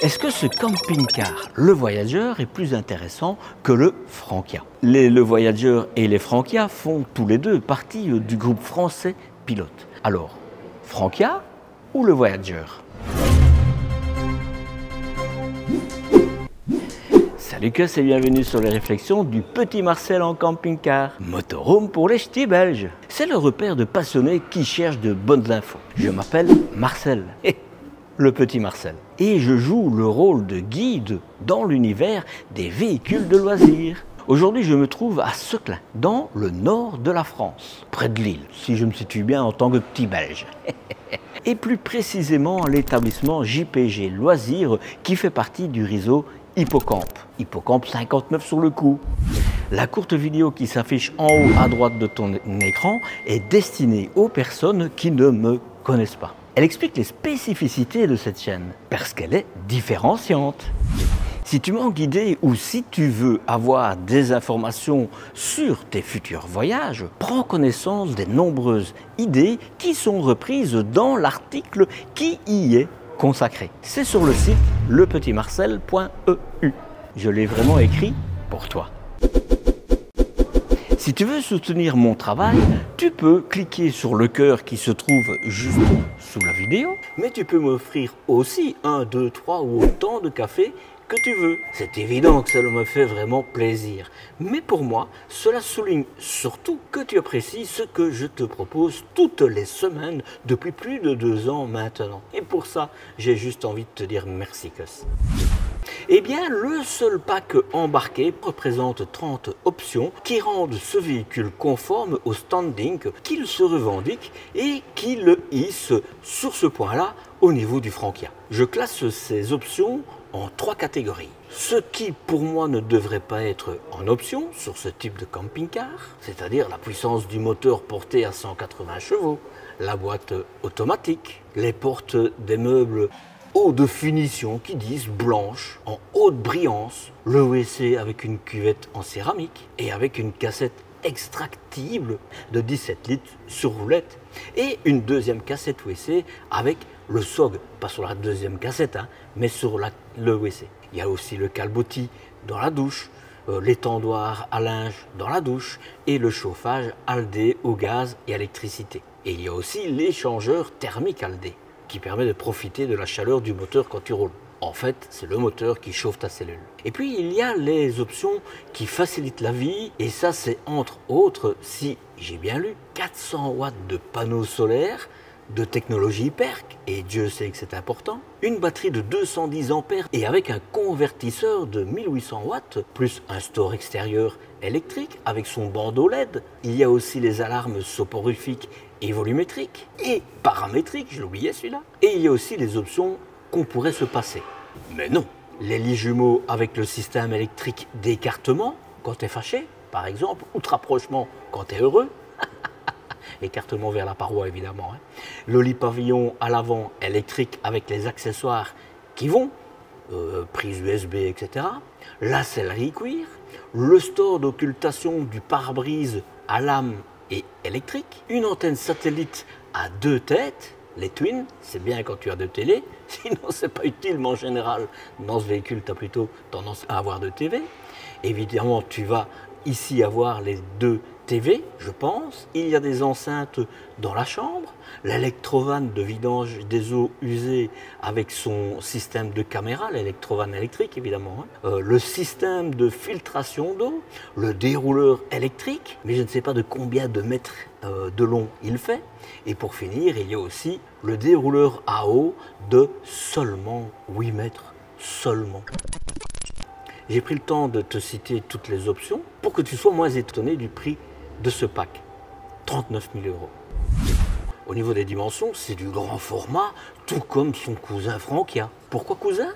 Est-ce que ce camping-car, le Voyageur, est plus intéressant que le Frankia? Le Voyageur et les Frankia font tous les deux partie du groupe français Pilote. Alors, Frankia ou le Voyageur? Salut Cus et bienvenue sur les réflexions du petit Marcel en camping-car. Motorhome pour les ch'tis belges. C'est le repère de passionnés qui cherchent de bonnes infos. Je m'appelle Marcel, le petit Marcel. Et je joue le rôle de guide dans l'univers des véhicules de loisirs. Aujourd'hui, je me trouve à Seclin, dans le nord de la France, près de Lille, si je me situe bien en tant que petit belge. Et plus précisément l'établissement JPG Loisirs qui fait partie du réseau Hippocampe. Hippocampe 59 sur le coup. La courte vidéo qui s'affiche en haut à droite de ton écran est destinée aux personnes qui ne me connaissent pas. Elle explique les spécificités de cette chaîne, parce qu'elle est différenciante. Si tu m'en guider ou si tu veux avoir des informations sur tes futurs voyages, prends connaissance des nombreuses idées qui sont reprises dans l'article qui y est consacré. C'est sur le site lepetitmarcel.eu. Je l'ai vraiment écrit pour toi. Si tu veux soutenir mon travail, tu peux cliquer sur le cœur qui se trouve juste sous la vidéo, mais tu peux m'offrir aussi 1, 2, 3 ou autant de cafés que tu veux. C'est évident que cela me fait vraiment plaisir. Mais pour moi, cela souligne surtout que tu apprécies ce que je te propose toutes les semaines depuis plus de 2 ans maintenant. Et pour ça, j'ai juste envie de te dire merci, Cus. Eh bien, le seul pack embarqué représente 30 options qui rendent ce véhicule conforme au standing qu'il se revendique et qui le hisse sur ce point-là au niveau du Frankia. Je classe ces options en 3 catégories. Ce qui pour moi ne devrait pas être en option sur ce type de camping-car, c'est-à-dire la puissance du moteur porté à 180 chevaux, la boîte automatique, les portes des meubles haute finition qui disent blanche, en haute brillance, le WC avec une cuvette en céramique et avec une cassette extractible de 17 litres sur roulette et une deuxième cassette WC avec le SOG, pas sur la deuxième cassette, mais sur le WC. Il y a aussi le calbotis dans la douche, l'étendoir à linge dans la douche et le chauffage Aldé au gaz et à l'électricité. Et il y a aussi l'échangeur thermique Aldé qui permet de profiter de la chaleur du moteur quand tu roules. En fait, c'est le moteur qui chauffe ta cellule. Et puis, il y a les options qui facilitent la vie, et ça, c'est entre autres, si j'ai bien lu, 400 watts de panneaux solaires, de technologie PERC, et Dieu sait que c'est important, une batterie de 210 ampères et avec un convertisseur de 1800 watts, plus un store extérieur électrique avec son bandeau LED. Il y a aussi les alarmes soporifiques et volumétriques et paramétriques, je l'oubliais celui-là. Et il y a aussi les options qu'on pourrait se passer. Mais non, les lits jumeaux avec le système électrique d'écartement quand tu es fâché, par exemple, ou de rapprochement quand tu es heureux. Écartement vers la paroi évidemment. Le lit pavillon à l'avant électrique avec les accessoires qui vont, prise USB, etc. La sellerie cuir, le store d'occultation du pare-brise à lame et électrique, une antenne satellite à 2 têtes, les twins, c'est bien quand tu as 2 télés, sinon c'est pas utile, mais en général dans ce véhicule tu as plutôt tendance à avoir 2 TV. Évidemment tu vas ici avoir les 2 TV, je pense. Il y a des enceintes dans la chambre, l'électrovan de vidange des eaux usées avec son système de caméra, l'électrovan électrique évidemment, le système de filtration d'eau, le dérouleur électrique, mais je ne sais pas de combien de mètres de long il fait. Et pour finir, il y a aussi le dérouleur à eau de seulement 8 mètres, seulement. J'ai pris le temps de te citer toutes les options pour que tu sois moins étonné du prix de ce pack, 39 000 €. Au niveau des dimensions, c'est du grand format, tout comme son cousin Frankia. Pourquoi cousin?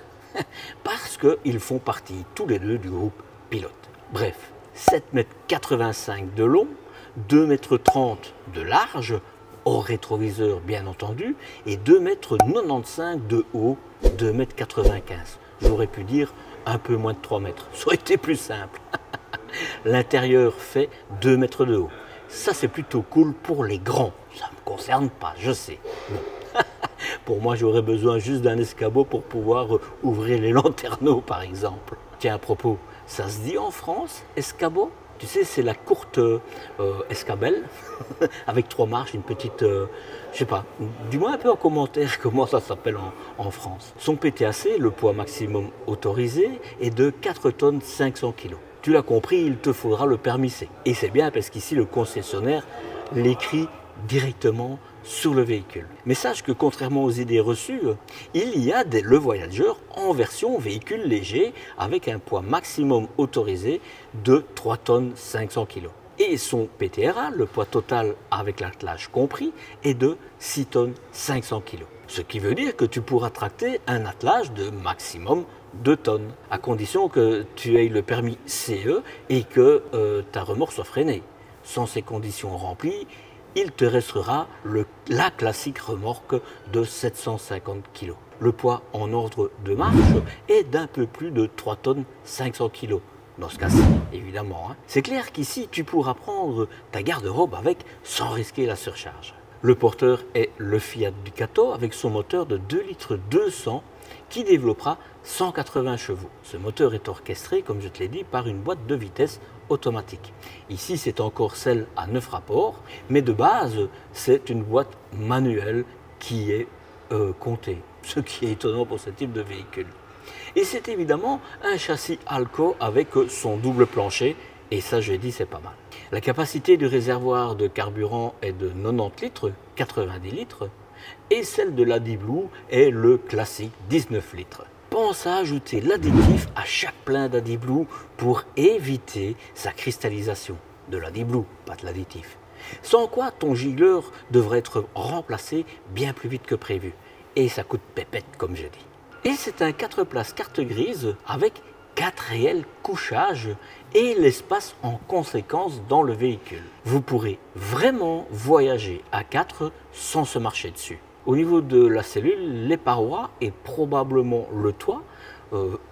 Parce qu'ils font partie tous les deux du groupe Pilote. Bref, 7,85 m de long, 2,30 m de large, hors rétroviseur bien entendu, et 2,95 m de haut, 2,95 m. J'aurais pu dire un peu moins de 3 mètres, ça aurait été plus simple. L'intérieur fait 2 mètres de haut. Ça, c'est plutôt cool pour les grands. Ça ne me concerne pas, je sais. Bon. Pour moi, j'aurais besoin juste d'un escabeau pour pouvoir ouvrir les lanterneaux, par exemple. Tiens, à propos, ça se dit en France, escabeau? Tu sais, c'est la courte escabelle, avec 3 marches, une petite, je sais pas, dis-moi un peu en commentaire comment ça s'appelle en France. Son PTAC, le poids maximum autorisé, est de 4 tonnes 500 kg. Tu l'as compris, il te faudra le permis C. Et c'est bien parce qu'ici, le concessionnaire l'écrit directement sur le véhicule. Mais sache que contrairement aux idées reçues, il y a le Voyager en version véhicule léger avec un poids maximum autorisé de 3 tonnes 500 kg. Et son PTRA, le poids total avec l'attelage compris, est de 6 tonnes 500 kg. Ce qui veut dire que tu pourras tracter un attelage de maximum 2 tonnes, à condition que tu aies le permis CE et que ta remorque soit freinée. Sans ces conditions remplies, il te restera la classique remorque de 750 kg. Le poids en ordre de marche est d'un peu plus de 3 tonnes 500 kg. Dans ce cas-ci, évidemment. C'est clair qu'ici, tu pourras prendre ta garde-robe avec sans risquer la surcharge. Le porteur est le Fiat Ducato avec son moteur de 2 litres 200 qui développera 180 chevaux. Ce moteur est orchestré, comme je te l'ai dit, par une boîte de vitesse automatique. Ici, c'est encore celle à 9 rapports, mais de base, c'est une boîte manuelle qui est comptée, ce qui est étonnant pour ce type de véhicule. Et c'est évidemment un châssis Alco avec son double plancher, et ça, je l'ai dit, c'est pas mal. La capacité du réservoir de carburant est de 90 litres, 90 litres, et celle de l'AdiBlue est le classique 19 litres. Pense à ajouter l'additif à chaque plein d'AdiBlue pour éviter sa cristallisation. De l'AdiBlue, pas de l'additif. Sans quoi, ton gigleur devrait être remplacé bien plus vite que prévu. Et ça coûte pépette, comme je dis. Et c'est un 4 places carte grise avec 4 réels couchages et l'espace en conséquence dans le véhicule. Vous pourrez vraiment voyager à 4 sans se marcher dessus. Au niveau de la cellule, les parois et probablement le toit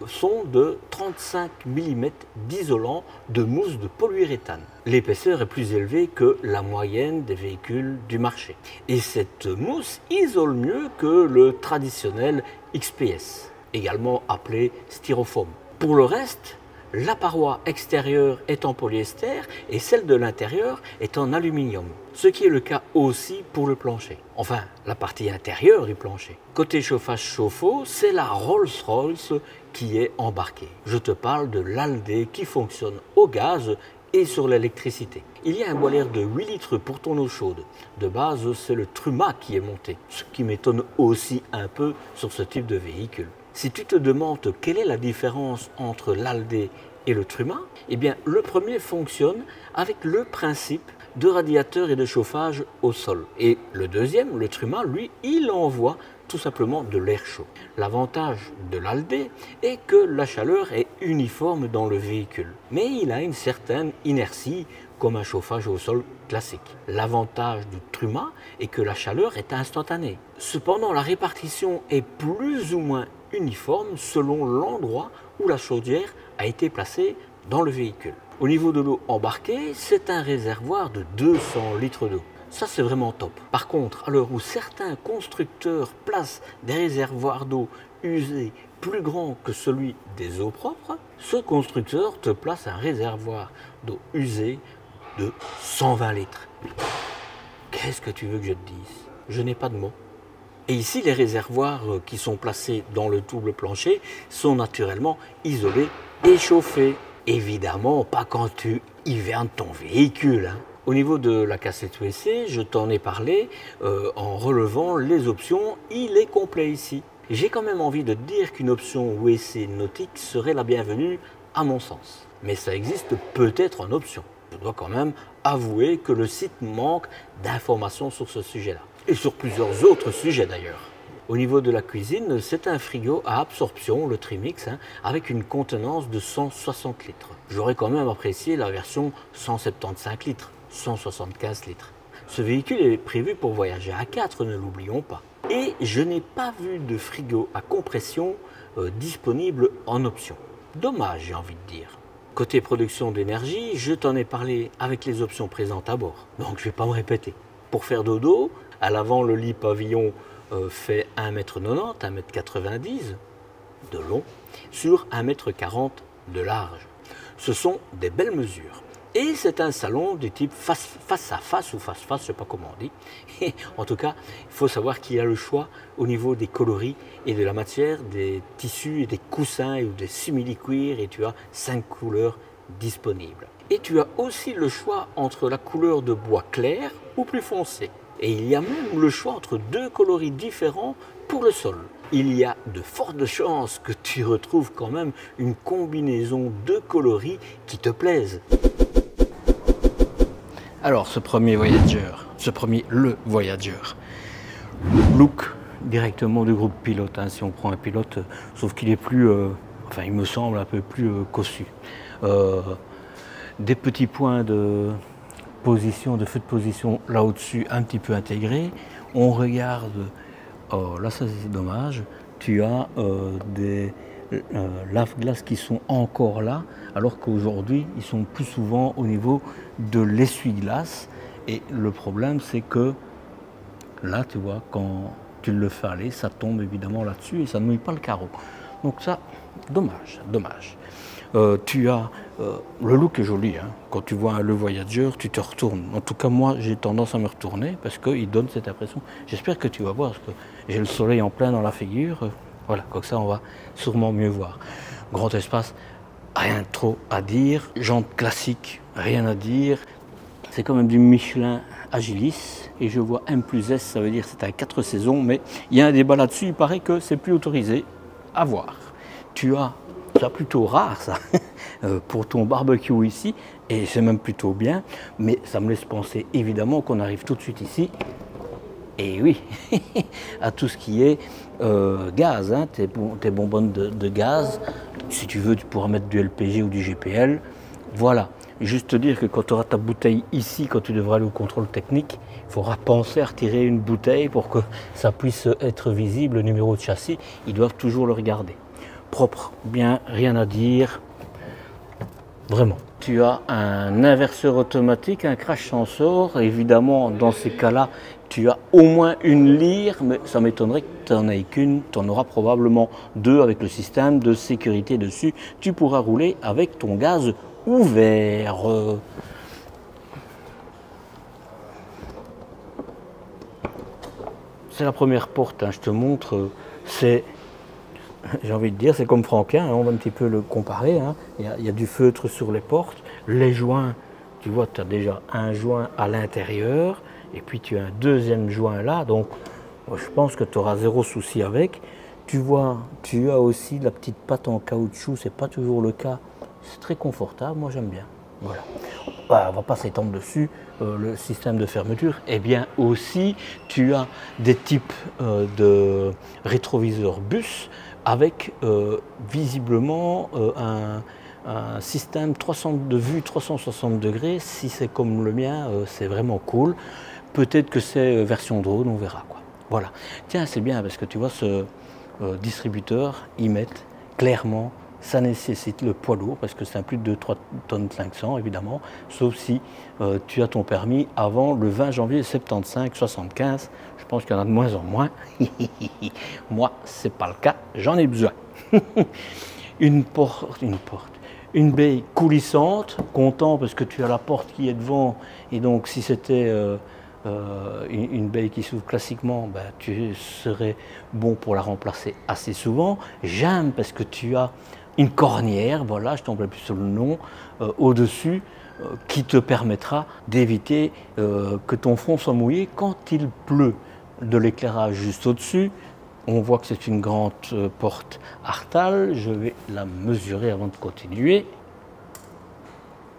sont de 35 mm d'isolant de mousse de polyuréthane. L'épaisseur est plus élevée que la moyenne des véhicules du marché. Et cette mousse isole mieux que le traditionnel XPS, également appelé styrofoam. Pour le reste, la paroi extérieure est en polyester et celle de l'intérieur est en aluminium, ce qui est le cas aussi pour le plancher. Enfin, la partie intérieure du plancher. Côté chauffage chauffe-eau, c'est la Rolls-Royce qui est embarquée. Je te parle de l'Alde qui fonctionne au gaz et sur l'électricité. Il y a un boiler de 8 litres pour ton eau chaude. De base, c'est le Truma qui est monté, ce qui m'étonne aussi un peu sur ce type de véhicule. Si tu te demandes quelle est la différence entre l'Alde et le Truma, eh bien le premier fonctionne avec le principe de radiateur et de chauffage au sol. Et le deuxième, le Truma, lui, il envoie tout simplement de l'air chaud. L'avantage de l'Alde est que la chaleur est uniforme dans le véhicule, mais il a une certaine inertie comme un chauffage au sol classique. L'avantage du Truma est que la chaleur est instantanée. Cependant, la répartition est plus ou moins uniforme selon l'endroit où la chaudière a été placée dans le véhicule. Au niveau de l'eau embarquée, c'est un réservoir de 200 litres d'eau. Ça, c'est vraiment top. Par contre, à l'heure où certains constructeurs placent des réservoirs d'eau usés plus grands que celui des eaux propres, ce constructeur te place un réservoir d'eau usée de 120 litres. Qu'est-ce que tu veux que je te dise? Je n'ai pas de mots. Et ici, les réservoirs qui sont placés dans le double plancher sont naturellement isolés et chauffés. Évidemment, pas quand tu hivernes ton véhicule. Au niveau de la cassette WC, je t'en ai parlé en relevant les options. Il est complet ici. J'ai quand même envie de te dire qu'une option WC nautique serait la bienvenue à mon sens. Mais ça existe peut-être en option. Je dois quand même avouer que le site manque d'informations sur ce sujet-là. Et sur plusieurs autres sujets d'ailleurs. Au niveau de la cuisine, c'est un frigo à absorption, le Trimix, avec une contenance de 160 litres. J'aurais quand même apprécié la version 175 litres, 175 litres. Ce véhicule est prévu pour voyager à 4, ne l'oublions pas. Et je n'ai pas vu de frigo à compression disponible en option. Dommage, j'ai envie de dire. Côté production d'énergie, je t'en ai parlé avec les options présentes à bord. Donc je ne vais pas me répéter. Pour faire dodo, à l'avant le lit pavillon fait 1,90 m, 1,90 m de long sur 1,40 m de large. Ce sont des belles mesures. Et c'est un salon du type face à face ou face-face, je ne sais pas comment on dit. Et en tout cas, il faut savoir qu'il y a le choix au niveau des coloris et de la matière, des tissus et des coussins ou des simili-cuir, et tu as 5 couleurs disponibles. Et tu as aussi le choix entre la couleur de bois clair ou plus foncé. Et il y a même le choix entre 2 coloris différents pour le sol. Il y a de fortes chances que tu retrouves quand même une combinaison de coloris qui te plaisent. Alors, ce premier le Voyager, look directement du groupe pilote, hein, si on prend un pilote, sauf qu'il est plus, enfin il me semble un peu plus cossu. Des petits points de position, de feu de position là au-dessus, un petit peu intégrés. On regarde, oh, là ça c'est dommage, tu as des lave-glaces qui sont encore là, alors qu'aujourd'hui ils sont plus souvent au niveau de l'essuie-glace. Et le problème c'est que là tu vois, quand tu le fais aller, ça tombe évidemment là-dessus et ça ne mouille pas le carreau. Donc ça, dommage, dommage. Tu as le look est joli, hein. Quand tu vois le Voyager, tu te retournes. En tout cas, moi, j'ai tendance à me retourner parce qu'il donne cette impression. J'espère que tu vas voir, parce que j'ai le soleil en plein dans la figure. Voilà, comme ça, on va sûrement mieux voir. Grand espace, rien trop à dire. Jantes classiques, rien à dire. C'est quand même du Michelin Agilis. Et je vois M plus S, ça veut dire que c'est à 4 saisons. Mais il y a un débat là-dessus, il paraît que c'est plus autorisé. À voir. Tu as... C'est plutôt rare ça, pour ton barbecue ici, et c'est même plutôt bien, mais ça me laisse penser évidemment qu'on arrive tout de suite ici, et oui, à tout ce qui est gaz, hein, tes bonbonnes de gaz. Si tu veux, tu pourras mettre du LPG ou du GPL. Voilà, juste te dire que quand tu auras ta bouteille ici, quand tu devras aller au contrôle technique, il faudra penser à retirer une bouteille pour que ça puisse être visible, le numéro de châssis, ils doivent toujours le regarder. Propre, bien, rien à dire, vraiment. Tu as un inverseur automatique, un crash sensor, évidemment dans ces cas-là, tu as au moins une lyre, mais ça m'étonnerait que tu n'en aies qu'une, tu en auras probablement 2 avec le système de sécurité dessus. Tu pourras rouler avec ton gaz ouvert. C'est la première porte, hein, je te montre, c'est... J'ai envie de dire, c'est comme Franquin, hein, on va un petit peu le comparer. Hein. Il y a du feutre sur les portes. Les joints, tu vois, tu as déjà un joint à l'intérieur et puis tu as un deuxième joint là. Donc, je pense que tu auras zéro souci avec. Tu vois, tu as aussi la petite patte en caoutchouc, c'est pas toujours le cas. C'est très confortable, moi j'aime bien. Voilà. Bah, on ne va pas s'étendre dessus. Le système de fermeture, eh bien aussi, tu as des types de rétroviseurs bus avec visiblement un système de vue 360 degrés. Si c'est comme le mien, c'est vraiment cool. Peut-être que c'est version drone, on verra quoi. Voilà. Tiens, c'est bien parce que tu vois, ce distributeur, ils mettent clairement, ça nécessite le poids lourd parce que c'est un plus de 3 tonnes 500 évidemment, sauf si tu as ton permis avant le 20 janvier 75-75. Je pense qu'il y en a de moins en moins. Moi, c'est pas le cas, j'en ai besoin. Une baie coulissante, content parce que tu as la porte qui est devant, et donc si c'était une baie qui s'ouvre classiquement, ben, tu serais bon pour la remplacer assez souvent. J'aime parce que tu as une cornière, voilà, je tombe plus sur le nom, au-dessus, qui te permettra d'éviter que ton front soit mouillé quand il pleut. De l'éclairage juste au-dessus, on voit que c'est une grande porte Artal. Je vais la mesurer avant de continuer.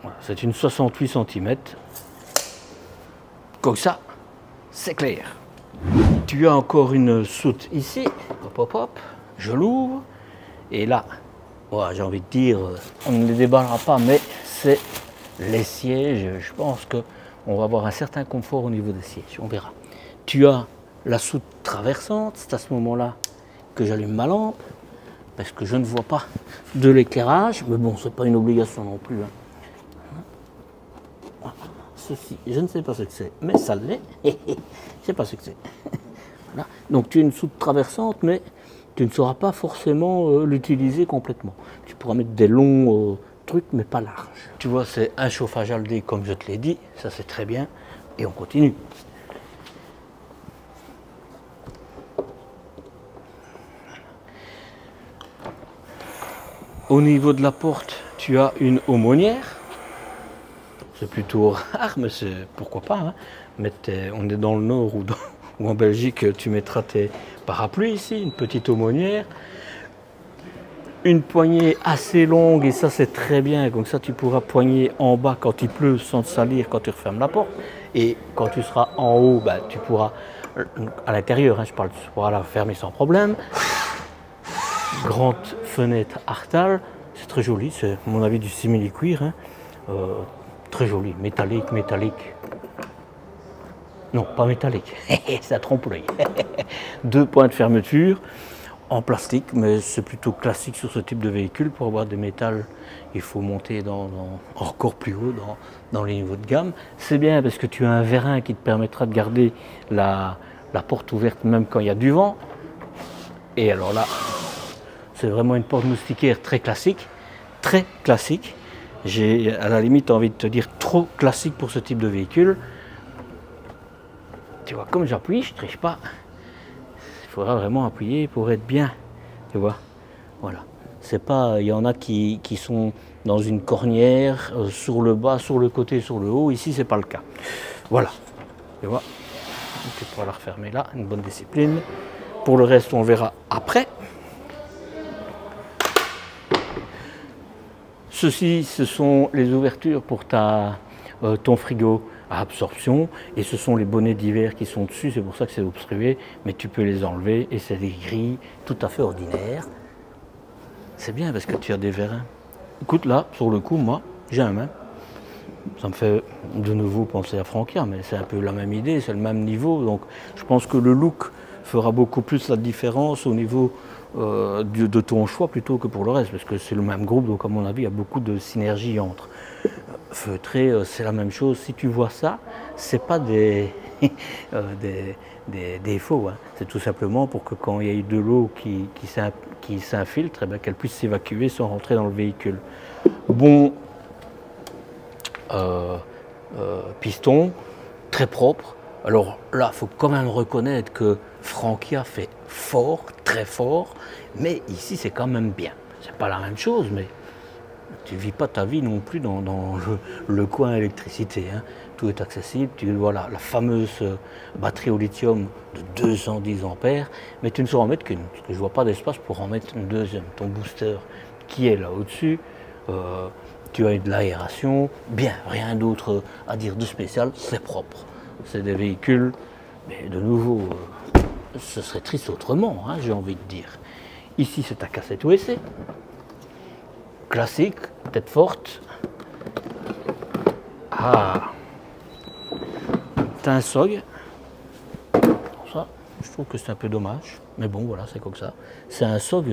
Voilà, c'est une 68 cm. Comme ça, c'est clair. Tu as encore une soute ici. Hop, hop, hop. Je l'ouvre. Et là, voilà, j'ai envie de dire, on ne les déballera pas, mais c'est les sièges. Je pense qu'on va avoir un certain confort au niveau des sièges. On verra. Tu as la soute traversante. C'est à ce moment-là que j'allume ma lampe, parce que je ne vois pas de l'éclairage. Mais bon, ce n'est pas une obligation non plus. Hein. Ceci, je ne sais pas ce que c'est, mais ça l'est. Je ne sais pas ce que c'est. Voilà. Donc tu as une soute traversante, mais tu ne sauras pas forcément l'utiliser complètement. Tu pourras mettre des longs trucs, mais pas larges. Tu vois, c'est un chauffage Aldé, comme je te l'ai dit, ça c'est très bien. Et on continue. Au niveau de la porte, tu as une aumônière. C'est plutôt rare, mais c'est pourquoi pas. Hein. On est dans le nord ou en Belgique, tu mettras tes parapluies ici, une petite aumônière. Une poignée assez longue, et ça c'est très bien, comme ça tu pourras poigner en bas quand il pleut sans te salir quand tu refermes la porte. Et quand tu seras en haut, bah, tu pourras, à l'intérieur, hein, je parle, tu pourras la fermer sans problème. Grande fenêtre Artal, c'est très joli, c'est à mon avis du simili-cuir. Hein. Très joli, métallique, métallique. Non, pas métallique, ça trompe l'œil. 2 points de fermeture en plastique, mais c'est plutôt classique sur ce type de véhicule. Pour avoir des métals, il faut monter encore plus haut dans les niveaux de gamme. C'est bien parce que tu as un vérin qui te permettra de garder la porte ouverte même quand il y a du vent. Et alors là, c'est vraiment une porte moustiquaire très classique, très classique. J'ai à la limite envie de te dire trop classique pour ce type de véhicule. Tu vois, comme j'appuie, je ne triche pas. Il faudra vraiment appuyer pour être bien. Tu vois, voilà. C'est pas, il y en a qui sont dans une cornière, sur le bas, sur le côté, sur le haut. Ici, c'est pas le cas. Voilà. Tu vois, tu pourras la refermer là, une bonne discipline. Pour le reste, on verra après. Ceci, ce sont les ouvertures pour ton frigo à absorption, et ce sont les bonnets d'hiver qui sont dessus, c'est pour ça que c'est obstrué, mais tu peux les enlever et c'est des grilles tout à fait ordinaires. C'est bien parce que tu as des vérins. Écoute, là, sur le coup, moi, j'ai un main. Ça me fait de nouveau penser à Frankia, mais c'est un peu la même idée, c'est le même niveau, donc je pense que le look fera beaucoup plus la différence au niveau de ton choix plutôt que pour le reste, parce que c'est le même groupe, donc à mon avis, il y a beaucoup de synergie entre. Feutré, c'est la même chose. Si tu vois ça, c'est pas des défauts. Hein. C'est tout simplement pour que quand il y ait de l'eau qui s'infiltre, eh qu'elle puisse s'évacuer sans rentrer dans le véhicule. Bon piston, très propre. Alors là, il faut quand même reconnaître que Frankia fait fort, très fort, mais ici c'est quand même bien. C'est pas la même chose, mais tu ne vis pas ta vie non plus dans le coin électricité. Hein. Tout est accessible. Tu vois la fameuse batterie au lithium de 210 ampères, mais tu ne sauras en mettre qu'une, parce que je ne vois pas d'espace pour en mettre une deuxième. Ton booster qui est là au-dessus, tu as de l'aération, bien, rien d'autre à dire de spécial, c'est propre. C'est des véhicules, mais de nouveau, ce serait triste autrement, hein, j'ai envie de dire. Ici, c'est ta cassette USB. Classique, tête forte. Ah, t'as un SOG. Ça, je trouve que c'est un peu dommage, mais bon, voilà, c'est comme ça. C'est un SOG.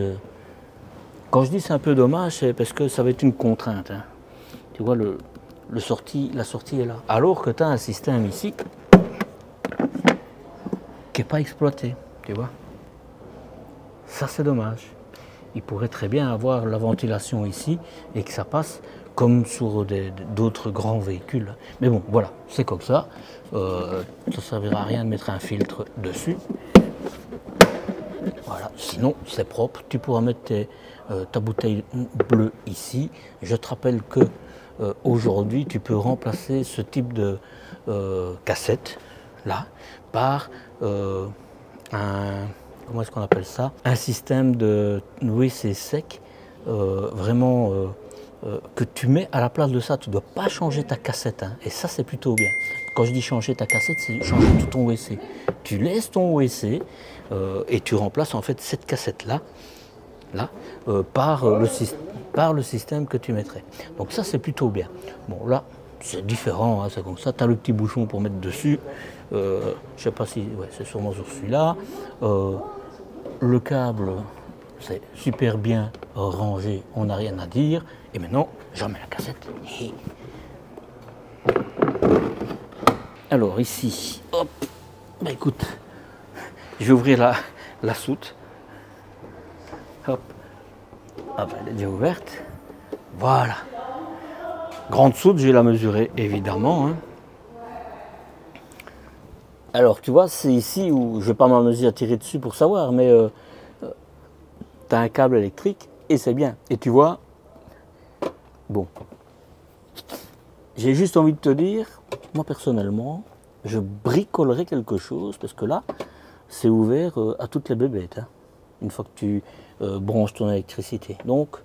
Quand je dis c'est un peu dommage, c'est parce que ça va être une contrainte. Hein. Tu vois, la sortie est là. Alors que tu as un système ici qui n'est pas exploité. Tu vois, ça c'est dommage. Il pourrait très bien avoir la ventilation ici et que ça passe comme sur d'autres grands véhicules. Mais bon, voilà, c'est comme ça. Ça ne servira à rien de mettre un filtre dessus. Voilà, sinon c'est propre. Tu pourras mettre ta bouteille bleue ici. Je te rappelle que aujourd'hui, tu peux remplacer ce type de cassette là par comment est-ce qu'on appelle ça? Un système de WC sec, vraiment que tu mets à la place de ça. Tu ne dois pas changer ta cassette, hein, et ça c'est plutôt bien. Quand je dis changer ta cassette, c'est changer tout ton WC. Tu laisses ton WC et tu remplaces en fait cette cassette-là par le système que tu mettrais. Donc ça c'est plutôt bien. Bon là, c'est différent, hein, c'est comme ça. Tu as le petit bouchon pour mettre dessus. Je ne sais pas si... Ouais, c'est sûrement sur celui-là. Le câble, c'est super bien rangé, on n'a rien à dire. Et maintenant, je remets la cassette. Alors ici, hop, bah écoute, Je vais ouvrir la soute. Hop. Ah ben, elle est déjà ouverte. Voilà. Grande soute, je vais la mesurer évidemment. Hein. Alors tu vois, c'est ici où je ne vais pas m'amuser à tirer dessus pour savoir, mais tu as un câble électrique et c'est bien. Et tu vois, bon, j'ai juste envie de te dire, moi personnellement, je bricolerai quelque chose parce que là, c'est ouvert à toutes les bébêtes. Hein, une fois que tu branches ton électricité. Donc,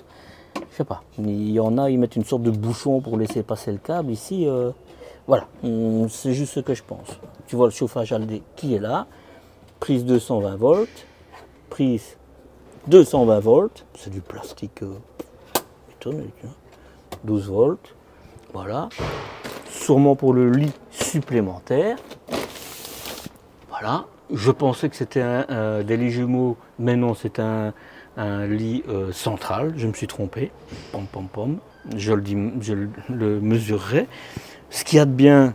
je sais pas, il y en a, ils mettent une sorte de bouchon pour laisser passer le câble. Ici, voilà, c'est juste ce que je pense. Tu vois le chauffage Alde qui est là, prise 220 volts, prise 220 volts, c'est du plastique étonné, 12 volts, voilà, sûrement pour le lit supplémentaire, voilà. Je pensais que c'était des lits jumeaux, mais non, c'est un lit central, je me suis trompé, pom pom pom, je le mesurerai. Ce qu'il y a de bien,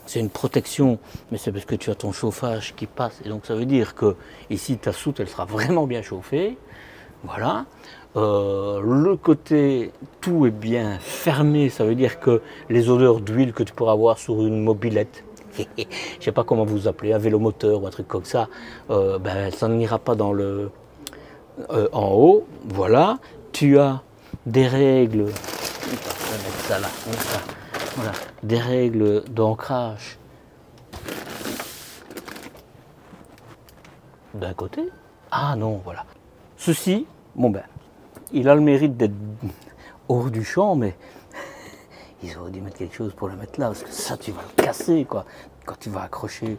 c'est une protection, mais c'est parce que tu as ton chauffage qui passe, et donc ça veut dire que ici ta soute elle sera vraiment bien chauffée, voilà. Le côté tout est bien fermé, ça veut dire que les odeurs d'huile que tu pourras avoir sur une mobilette, je ne sais pas comment vous appelez, un vélomoteur ou un truc comme ça, ben, ça n'ira pas dans le en haut, voilà. Tu as des règles, je vais mettre ça là, comme ça. Voilà, des règles d'ancrage d'un côté. Ah non, voilà. Ceci, bon ben, il a le mérite d'être hors du champ, mais ils auraient dû mettre quelque chose pour le mettre là, parce que ça, tu vas le casser, quoi, quand tu vas accrocher.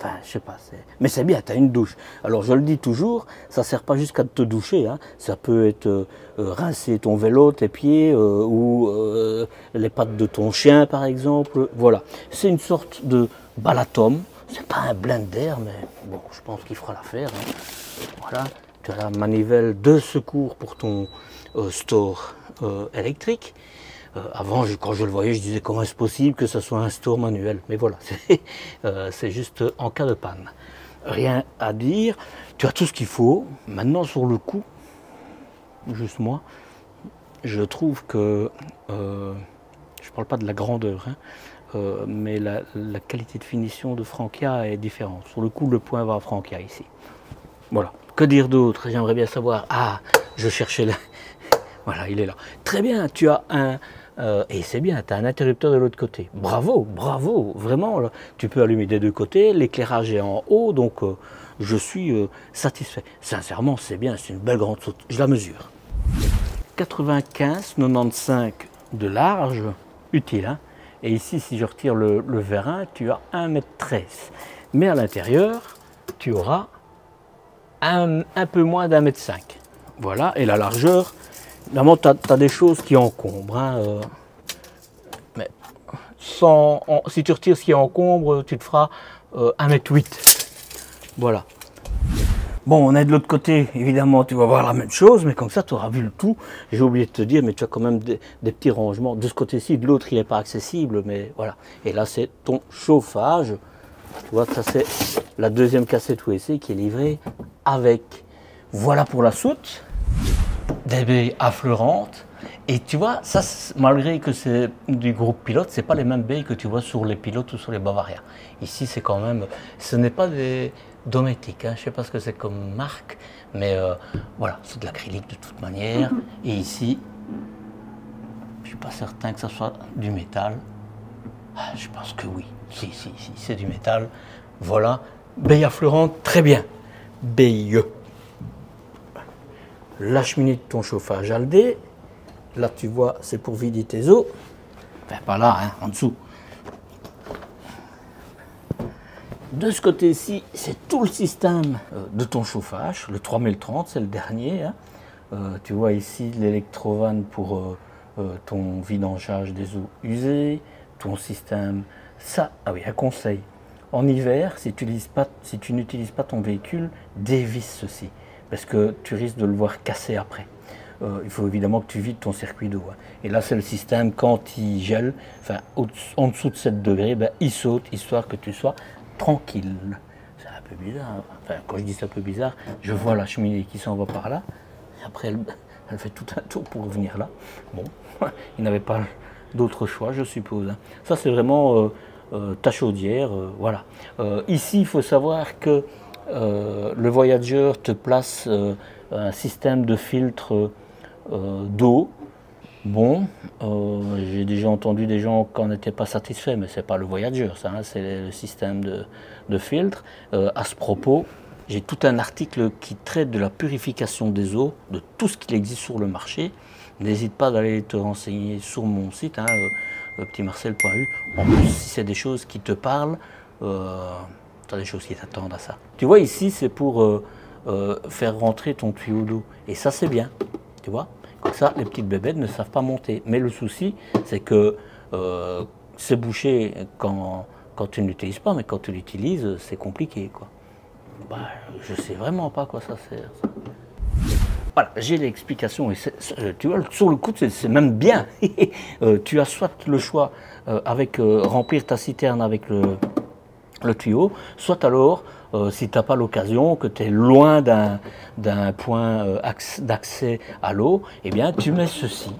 Enfin, je sais pas, mais c'est bien, tu as une douche. Alors, je le dis toujours, ça ne sert pas jusqu'à te doucher. Hein. Ça peut être rincer ton vélo, tes pieds, ou les pattes de ton chien, par exemple. Voilà. C'est une sorte de balatom. C'est pas un blender, mais bon, je pense qu'il fera l'affaire. Hein. Voilà. Tu as la manivelle de secours pour ton store électrique. Avant, quand je le voyais, je disais comment est-ce possible que ce soit un store manuel. Mais voilà, c'est juste en cas de panne. Rien à dire. Tu as tout ce qu'il faut. Maintenant, sur le coup, juste moi, je trouve que, je ne parle pas de la grandeur, hein, mais la qualité de finition de Frankia est différente. Sur le coup, le point va à Frankia ici. Voilà. Que dire d'autre? J'aimerais bien savoir. Ah, je cherchais là. Voilà, il est là. Très bien, tu as un... et c'est bien, tu as un interrupteur de l'autre côté. Bravo, bravo, vraiment, là, tu peux allumer des deux côtés, l'éclairage est en haut, donc je suis satisfait. Sincèrement, c'est bien, c'est une belle grande soute. Je la mesure. 95-95 de large, utile. Hein. Et ici, si je retire le vérin, tu as 1,13 m. Mais à l'intérieur, tu auras un peu moins d'1,5 m. Voilà, et la largeur... Évidemment, tu as des choses qui encombrent. Hein, mais si tu retires ce qui encombre, tu te feras 1,8 m. Voilà. Bon, on est de l'autre côté, évidemment, tu vas voir la même chose, mais comme ça, tu auras vu le tout. J'ai oublié de te dire, mais tu as quand même des petits rangements. De ce côté-ci, de l'autre, il n'est pas accessible, mais voilà. Et là, c'est ton chauffage. Tu vois, ça, c'est la deuxième cassette USB qui est livrée avec. Voilà pour la soute. Des baies affleurantes. Et tu vois, ça, malgré que c'est du groupe Pilote, c'est pas les mêmes baies que tu vois sur les Pilotes ou sur les Bavaria. Ici, c'est quand même, ce n'est pas des Dometic, hein, je sais pas ce que c'est comme marque, mais voilà, c'est de l'acrylique de toute manière. Et ici, je suis pas certain que ça soit du métal. Ah, je pense que oui. Si, c'est du métal. Voilà, baies affleurantes, très bien. Baies. La cheminée de ton chauffage Alde, là tu vois c'est pour vider tes eaux, enfin pas là, hein, en dessous. De ce côté-ci, c'est tout le système de ton chauffage, le 3030, c'est le dernier. Hein. Tu vois ici l'électrovanne pour ton vidangeage des eaux usées, ton système, ça, ah oui, un conseil, en hiver, si tu n'utilises pas ton véhicule, dévisse ceci. Parce que tu risques de le voir casser après. Il faut évidemment que tu vides ton circuit d'eau. Hein. Et là, c'est le système, quand il gèle, enfin, en dessous de 7 degrés, ben, il saute, histoire que tu sois tranquille. C'est un peu bizarre. Enfin, quand je dis c'est un peu bizarre, je vois la cheminée qui s'en va par là. Et après, elle fait tout un tour pour revenir là. Bon, il n'avait pas d'autre choix, je suppose. Ça, c'est vraiment ta chaudière. Voilà. Ici, il faut savoir que le Voyager te place un système de filtre d'eau. Bon, j'ai déjà entendu des gens qui n'étaient pas satisfaits, mais c'est pas le Voyager, ça, hein, c'est le système de filtre. À ce propos, j'ai tout un article qui traite de la purification des eaux, de tout ce qu'il existe sur le marché. N'hésite pas d'aller te renseigner sur mon site, hein, petitmarcel.eu. En plus, si c'est des choses qui te parlent, tu as des choses qui t'attendent à ça. Tu vois, ici, c'est pour faire rentrer ton tuyau d'eau. Et ça, c'est bien, tu vois. Comme ça, les petites bébêtes ne savent pas monter. Mais le souci, c'est que c'est bouché quand tu ne l'utilises pas, mais quand tu l'utilises, c'est compliqué, quoi. Bah, je sais vraiment pas à quoi ça sert. Ça. Voilà, j'ai l'explication. Tu vois, sur le coup, c'est même bien. Tu as soit le choix avec remplir ta citerne avec le tuyau, soit alors, si tu n'as pas l'occasion, que tu es loin d'un point d'accès à l'eau, eh bien, tu mets ceci,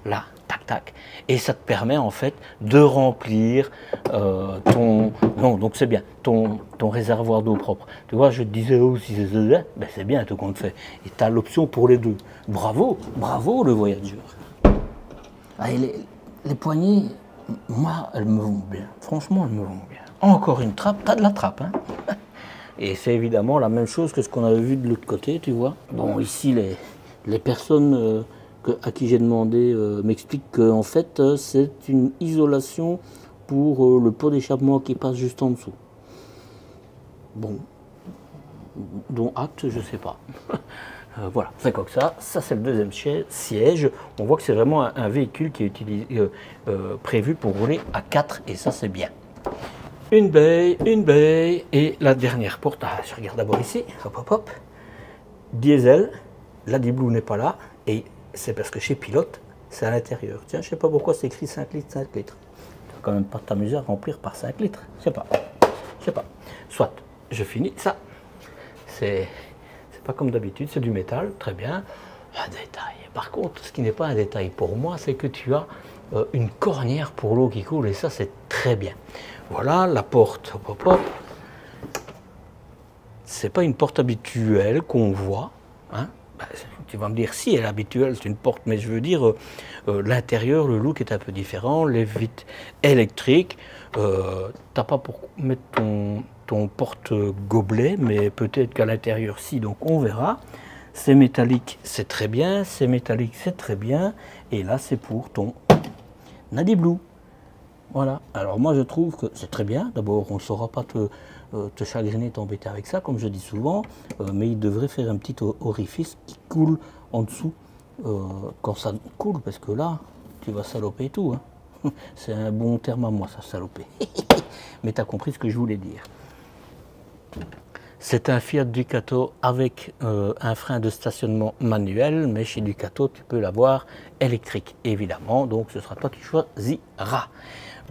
là, tac, tac, et ça te permet en fait de remplir donc c'est bien, ton réservoir d'eau propre. Tu vois, je te disais aussi, ben c'est bien tout compte fait, et tu as l'option pour les deux. Bravo, bravo le Voyager. Allez, les poignées, moi, elles me vont bien, franchement, elles me vont bien. Encore une trappe, t'as de la trappe, hein. Et c'est évidemment la même chose que ce qu'on avait vu de l'autre côté, tu vois. Bon, ici, les personnes à qui j'ai demandé m'expliquent qu'en fait, c'est une isolation pour le pot d'échappement qui passe juste en dessous. Bon, dont acte, je sais pas. Voilà, c'est comme ça. Ça, c'est le deuxième siège. On voit que c'est vraiment un véhicule qui est utilisé, prévu pour rouler à 4, et ça, c'est bien. Une baie, et la dernière porte, je regarde d'abord ici, hop hop hop, diesel, la D-Blue n'est pas là, et c'est parce que chez Pilote, c'est à l'intérieur. Tiens, je sais pas pourquoi c'est écrit 5 litres, 5 litres. Tu vas quand même pas t'amuser à remplir par 5 litres, je sais pas, Soit, je finis, ça, c'est pas comme d'habitude, c'est du métal, très bien, un détail. Par contre, ce qui n'est pas un détail pour moi, c'est que tu as une cornière pour l'eau qui coule, et ça, c'est très bien. Voilà, la porte, hop, hop, hop. C'est pas une porte habituelle qu'on voit. Hein. Ben, tu vas me dire, si elle est habituelle, c'est une porte, mais je veux dire, l'intérieur, le look est un peu différent, les vitres électriques. T'as pas pour mettre ton porte-gobelet, mais peut-être qu'à l'intérieur, si, donc on verra. C'est métallique, c'est très bien. C'est métallique, c'est très bien. Et là, c'est pour ton D-Blue. Voilà, alors moi je trouve que c'est très bien. D'abord, on ne saura pas te chagriner, t'embêter avec ça, comme je dis souvent, mais il devrait faire un petit orifice qui coule en dessous quand ça coule, parce que là, tu vas saloper tout. Hein. C'est un bon terme à moi, ça, saloper. Mais tu as compris ce que je voulais dire. C'est un Fiat Ducato avec un frein de stationnement manuel, mais chez Ducato, tu peux l'avoir électrique, évidemment, donc ce sera toi qui choisiras.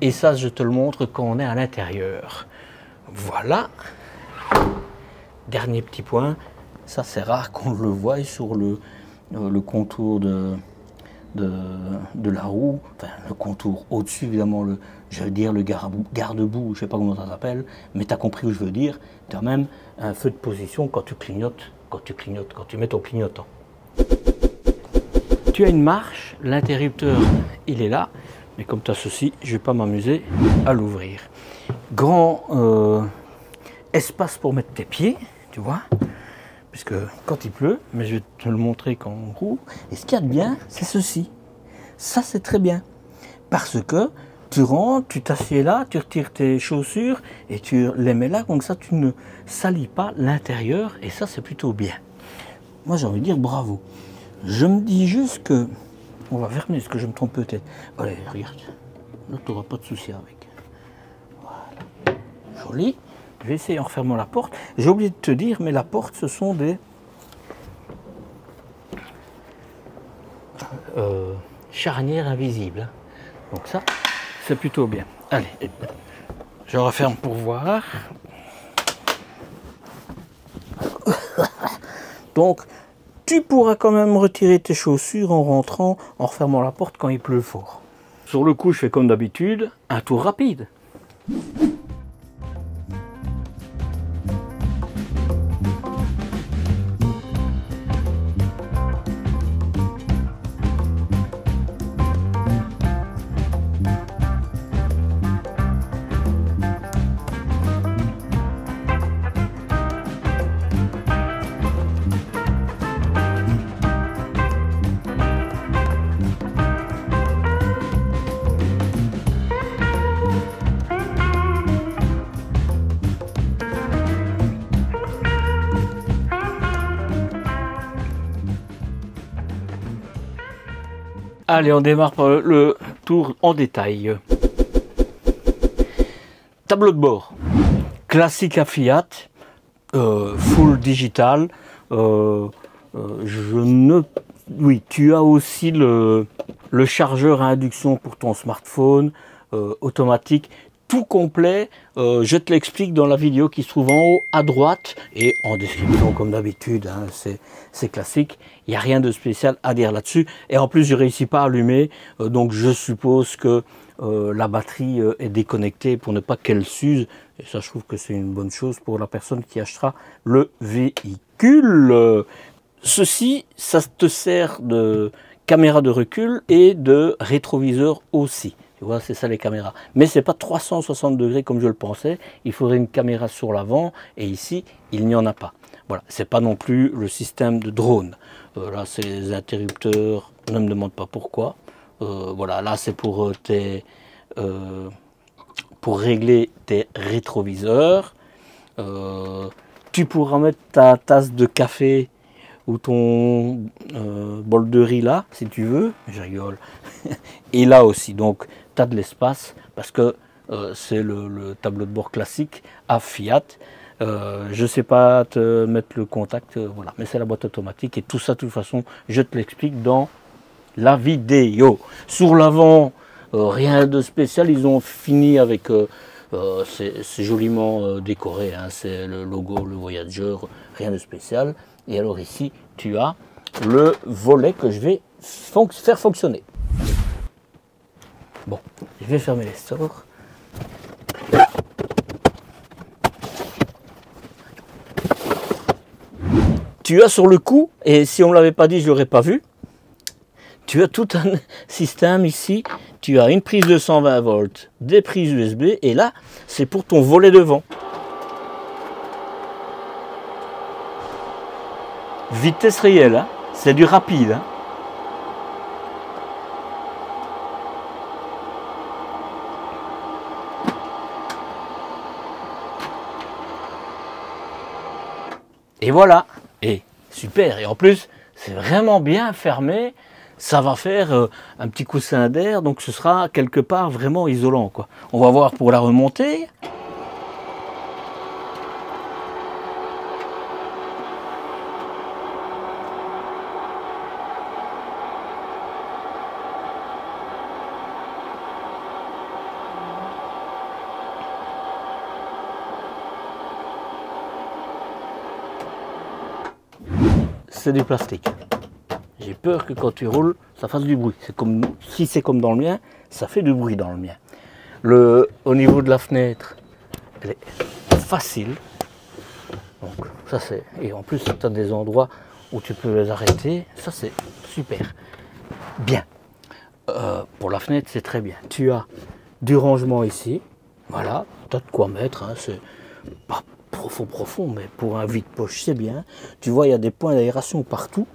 Et ça, je te le montre quand on est à l'intérieur. Voilà. Dernier petit point, ça c'est rare qu'on le voie sur le contour de la roue, enfin le contour au-dessus, évidemment, je veux dire le garde-boue, je ne sais pas comment ça s'appelle, mais tu as compris où je veux dire, tu as même un feu de position quand tu clignotes, quand tu mets ton clignotant. Tu as une marche, l'interrupteur il est là, mais comme tu as ceci, je ne vais pas m'amuser à l'ouvrir. Grand espace pour mettre tes pieds, tu vois, puisque quand il pleut, mais je vais te le montrer quand on roule, et ce qu'il y a de bien, c'est ceci. Ça, c'est très bien, parce que tu rentres, tu t'assieds là, tu retires tes chaussures, et tu les mets là, donc ça, tu ne salis pas l'intérieur, et ça, c'est plutôt bien. Moi, j'ai envie de dire bravo. Je me dis juste que, on va fermer, est-ce que je me trompe peut-être? Allez, regarde, là, tu n'auras pas de souci avec. Voilà, joli. Je vais essayer en refermant la porte. J'ai oublié de te dire, mais la porte, ce sont des charnières invisibles. Donc ça, c'est plutôt bien. Allez, je referme pour voir. Donc, tu pourras quand même retirer tes chaussures en rentrant, en refermant la porte quand il pleut fort. Sur le coup, je fais comme d'habitude, un tour rapide. Allez, on démarre par le tour en détail. Tableau de bord, classique à Fiat, full digital. Oui, tu as aussi le chargeur à induction pour ton smartphone, automatique, tout complet. Je te l'explique dans la vidéo qui se trouve en haut à droite et en description comme d'habitude, hein, c'est classique. Il n'y a rien de spécial à dire là-dessus. Et en plus, je ne réussis pas à allumer, donc je suppose que la batterie est déconnectée pour ne pas qu'elle s'use. Et ça, je trouve que c'est une bonne chose pour la personne qui achètera le véhicule. Ceci, ça te sert de caméra de recul et de rétroviseur aussi. Tu vois, c'est ça les caméras. Mais c'est pas 360 degrés comme je le pensais. Il faudrait une caméra sur l'avant et ici, il n'y en a pas. Voilà, c'est pas non plus le système de drone. Là, c'est les interrupteurs. Ne me demande pas pourquoi. Voilà, là, c'est pour régler tes rétroviseurs. Tu pourras mettre ta tasse de café ou ton bol de riz là, si tu veux. Je rigole. Et là aussi, donc, tu as de l'espace parce que c'est le tableau de bord classique à Fiat. Je ne sais pas te mettre le contact, voilà, mais c'est la boîte automatique et tout ça, de toute façon, je te l'explique dans la vidéo. Sur l'avant, rien de spécial, ils ont fini avec, c'est joliment décoré, hein, c'est le logo, le Voyager, rien de spécial. Et alors ici, tu as le volet que je vais faire fonctionner. Bon, je vais fermer les stores. Tu as sur le coup, et si on ne l'avait pas dit, je ne l'aurais pas vu, tu as tout un système ici. Tu as une prise de 120 volts, des prises USB, et là, c'est pour ton volet devant. Vitesse réelle, hein, c'est du rapide. Hein. Et voilà, et super, et en plus c'est vraiment bien fermé, ça va faire un petit coussin d'air, donc ce sera quelque part vraiment isolant, quoi. On va voir pour la remontée. C'est du plastique. J'ai peur que quand tu roules, ça fasse du bruit. C'est comme, si c'est comme dans le mien, ça fait du bruit dans le mien. Au niveau de la fenêtre, elle est facile. Donc ça c'est. Et en plus, tu as des endroits où tu peux les arrêter. Ça c'est super. Bien. Pour la fenêtre, c'est très bien. Tu as du rangement ici. Voilà, tu as de quoi mettre. Hein, c'est pas profond, mais pour un vide-poche, c'est bien. Tu vois, il y a des points d'aération partout.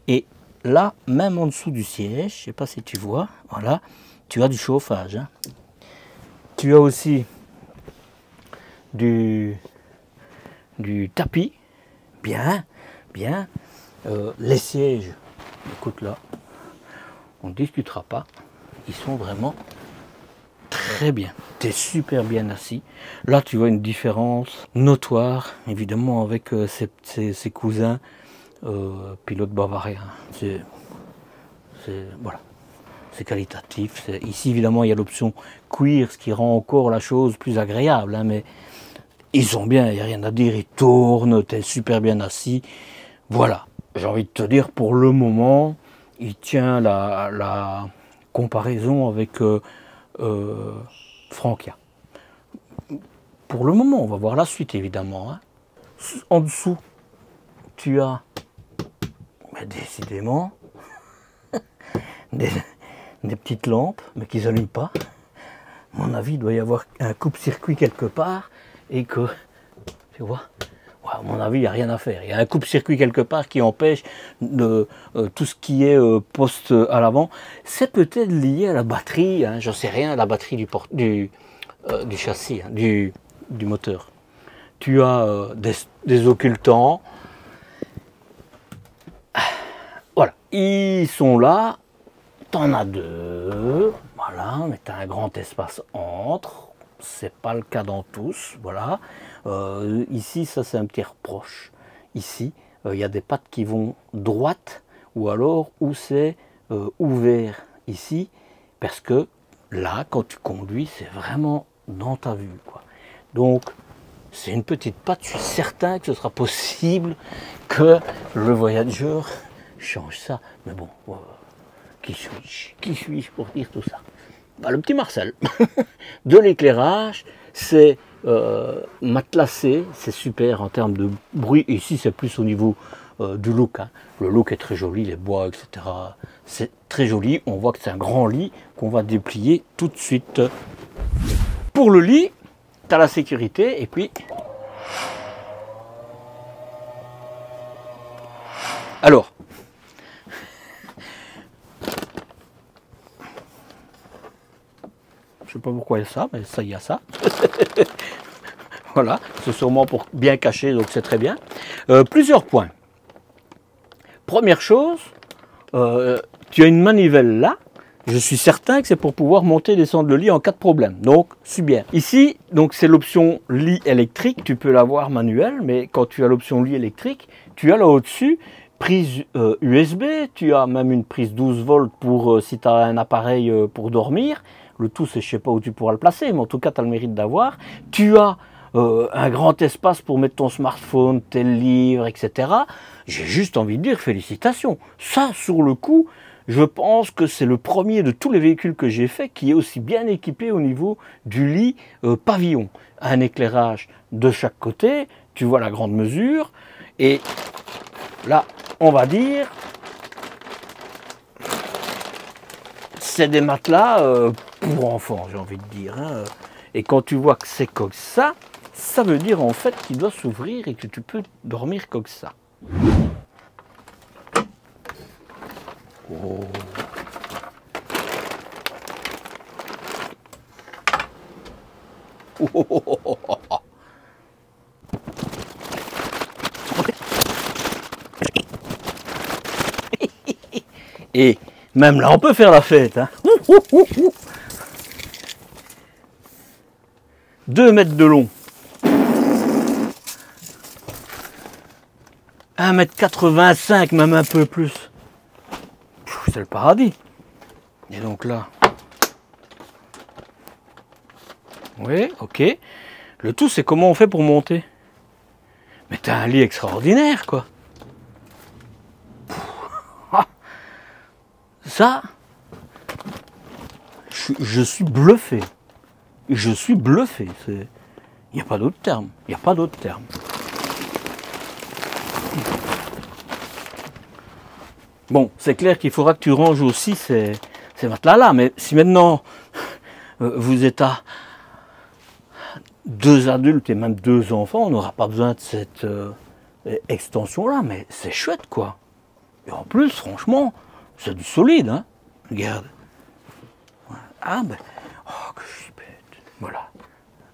Et là, même en dessous du siège, je ne sais pas si tu vois, voilà, tu as du chauffage. Hein. Tu as aussi du tapis, bien. Les sièges, écoute là, on ne discutera pas, ils sont vraiment très bien. Tu es super bien assis. Là, tu vois une différence notoire, évidemment, avec ses cousins pilotes bavariens. Voilà, c'est qualitatif. Ici, évidemment, il y a l'option cuir, ce qui rend encore la chose plus agréable. Hein, mais ils sont bien, il n'y a rien à dire. Ils tournent, tu es super bien assis. Voilà, j'ai envie de te dire, pour le moment, il tient la comparaison avec Frankia. Pour le moment, on va voir la suite évidemment. Hein. En dessous, tu as, mais décidément, des petites lampes, mais qui ne s'allument pas. À mon avis, il doit y avoir un coupe-circuit quelque part et que, tu vois, ouais, à mon avis, il n'y a rien à faire. Il y a un coupe-circuit quelque part qui empêche tout ce qui est poste à l'avant. C'est peut-être lié à la batterie, hein, j'en sais rien, à la batterie du châssis, hein, du moteur. Tu as des occultants. Voilà, ils sont là. T'en as deux. Voilà, mais tu as un grand espace entre. C'est pas le cas dans tous. Voilà. Ici, ça c'est un petit reproche. Ici, il y a des pattes qui vont droite ou alors où c'est ouvert ici. Parce que là, quand tu conduis, c'est vraiment dans ta vue, quoi. Donc, c'est une petite patte. Je suis certain que ce sera possible que le voyageur change ça. Mais bon, qui suis-je pour dire tout ça? Bah, le petit Marcel. De l'éclairage, c'est matelassé, c'est super en termes de bruit. Ici, c'est plus au niveau du look. Hein. Le look est très joli, les bois, etc. C'est très joli. On voit que c'est un grand lit qu'on va déplier tout de suite. Pour le lit, tu as la sécurité et puis... Alors, je sais pas pourquoi il y a ça, mais ça, il y a ça. Voilà, c'est sûrement pour bien cacher, donc c'est très bien. Plusieurs points. Première chose, tu as une manivelle là. Je suis certain que c'est pour pouvoir monter et descendre le lit en cas de problème. Donc, c'est bien. Ici, donc c'est l'option lit électrique. Tu peux l'avoir manuel, mais quand tu as l'option lit électrique, tu as là au-dessus prise USB. Tu as même une prise 12 volts pour si tu as un appareil pour dormir. Le tout, c'est je sais pas où tu pourras le placer, mais en tout cas, tu as le mérite d'avoir. Tu as un grand espace pour mettre ton smartphone, tes livres, etc. J'ai juste envie de dire félicitations. Ça, sur le coup, je pense que c'est le premier de tous les véhicules que j'ai fait qui est aussi bien équipé au niveau du lit pavillon. Un éclairage de chaque côté, tu vois la grande mesure. Et là, on va dire, c'est des matelas pour enfants, j'ai envie de dire. Hein. Et quand tu vois que c'est comme ça, ça veut dire en fait qu'il doit s'ouvrir et que tu peux dormir comme ça. Oh. Oh. Et même là, on peut faire la fête. Hein. 2 mètres de long. 1,85 m, même un peu plus. C'est le paradis. Et donc là. Oui, ok. Le tout, c'est comment on fait pour monter. Mais t'as un lit extraordinaire, quoi. Ça, je suis bluffé. Je suis bluffé. Il n'y a pas d'autre terme. Il n'y a pas d'autre terme. Bon, c'est clair qu'il faudra que tu ranges aussi ces matelas-là. Mais si maintenant, vous êtes à 2 adultes et même 2 enfants, on n'aura pas besoin de cette extension-là. Mais c'est chouette, quoi. Et en plus, franchement, c'est du solide, hein. Regarde. Ah, ben, oh, que je suis bête. Voilà.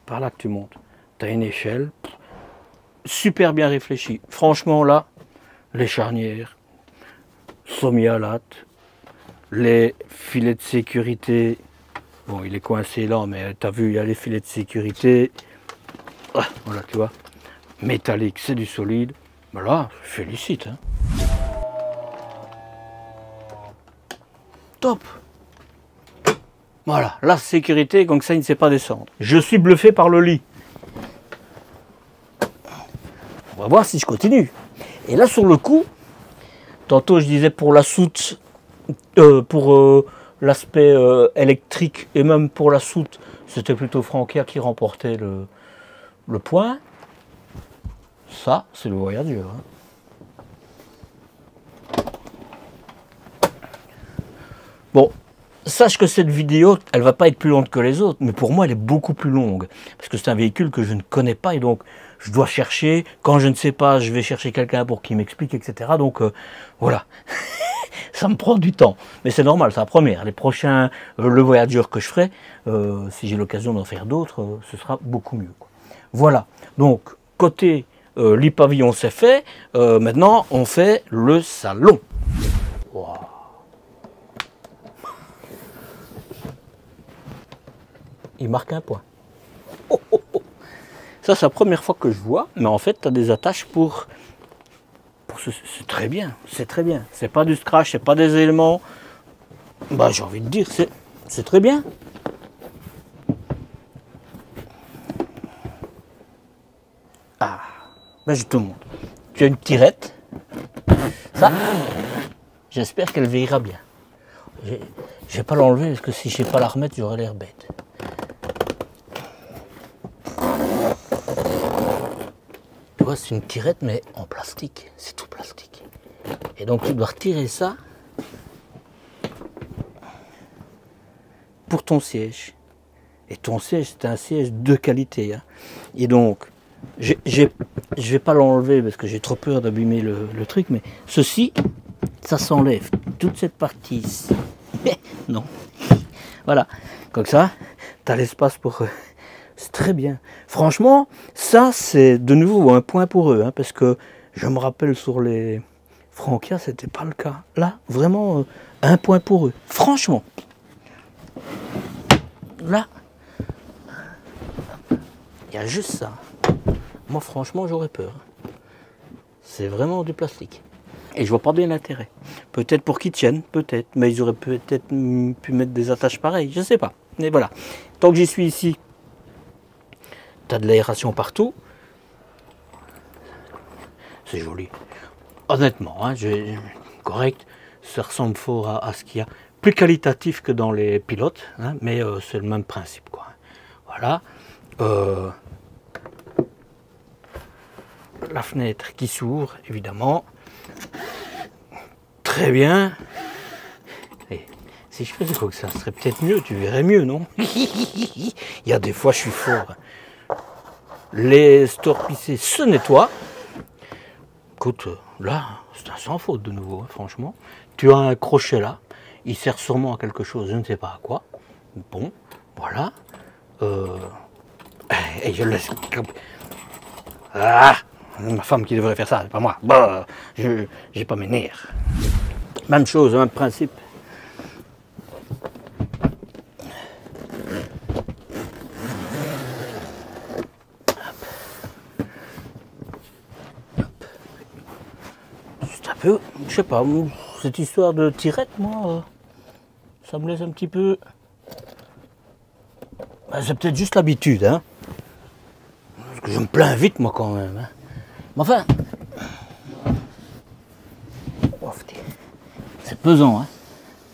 Par là que tu montes. Tu as une échelle. Super bien réfléchi. Franchement, là, les charnières, sommialates, les filets de sécurité. Bon, il est coincé là, mais tu as vu, il y a les filets de sécurité. Ah, voilà, tu vois. Métallique, c'est du solide. Voilà, je félicite, hein. Top. Voilà, la sécurité, comme ça il ne sait pas descendre. Je suis bluffé par le lit. On va voir si je continue. Et là, sur le coup, tantôt je disais pour la soute, l'aspect électrique et même pour la soute, c'était plutôt Frankia qui remportait le point. Ça, c'est le Voyager. Hein. Bon, sache que cette vidéo, elle va pas être plus longue que les autres, mais pour moi, elle est beaucoup plus longue. Parce que c'est un véhicule que je ne connais pas et donc je dois chercher. Quand je ne sais pas, je vais chercher quelqu'un pour qu'il m'explique, etc. Donc voilà, ça me prend du temps. Mais c'est normal, c'est la première. Les prochains, le Voyager que je ferai, si j'ai l'occasion d'en faire d'autres, ce sera beaucoup mieux. Quoi. Voilà, donc côté lit pavillon, c'est fait. Maintenant, on fait le salon. Wow. Il marque un point. Oh, oh, oh. Ça, c'est la première fois que je vois, mais en fait, tu as des attaches pour c'est très bien, c'est très bien. C'est pas du scratch, c'est pas des éléments. Bah, j'ai envie de dire, c'est très bien. Ah, ben je te montre. Tu as une tirette. Ça, j'espère qu'elle veillera bien. Je vais pas l'enlever parce que si je sais pas la remettre, j'aurais l'air bête. Tu vois, c'est une tirette mais en plastique. C'est tout plastique. Et donc tu dois retirer ça pour ton siège. Et ton siège, c'est un siège de qualité. Hein. Et donc, je vais pas l'enlever parce que j'ai trop peur d'abîmer le truc, mais ceci, ça s'enlève. Toute cette partie ici. Non. Voilà. Comme ça, tu as l'espace pour... C'est très bien. Franchement, ça, c'est de nouveau un point pour eux. Hein, parce que je me rappelle sur les Frankia, c'était pas le cas. Là, vraiment, un point pour eux. Franchement. Là, il y a juste ça. Moi, franchement, j'aurais peur. C'est vraiment du plastique. Et je vois pas bien l'intérêt. Peut-être pour qu'ils tiennent, peut-être. Mais ils auraient peut-être pu mettre des attaches pareilles. Je sais pas. Mais voilà. Tant que j'y suis ici, tu as de l'aération partout. C'est joli. Honnêtement, hein, correct. Ça ressemble fort à ce qu'il y a. Plus qualitatif que dans les pilotes. Hein, mais c'est le même principe. Quoi. Voilà. La fenêtre qui s'ouvre, évidemment. Très bien. Et si je faisais quoi que ça serait peut-être mieux, tu verrais mieux, non? Il y a des fois, je suis fort. Les storpissés se nettoient. Écoute, là, c'est un sans faute de nouveau, hein, franchement. Tu as un crochet là. Il sert sûrement à quelque chose, je ne sais pas à quoi. Bon, voilà. Et je le laisse. Ah! Ma femme qui devrait faire ça, c'est pas moi. Bah, j'ai pas mes nerfs. Même chose, même principe. Juste un peu, je sais pas, cette histoire de tirette, moi, ça me laisse un petit peu... Ben, c'est peut-être juste l'habitude, hein. Parce que je me plains vite, moi, quand même. Hein. Mais enfin, c'est pesant, hein.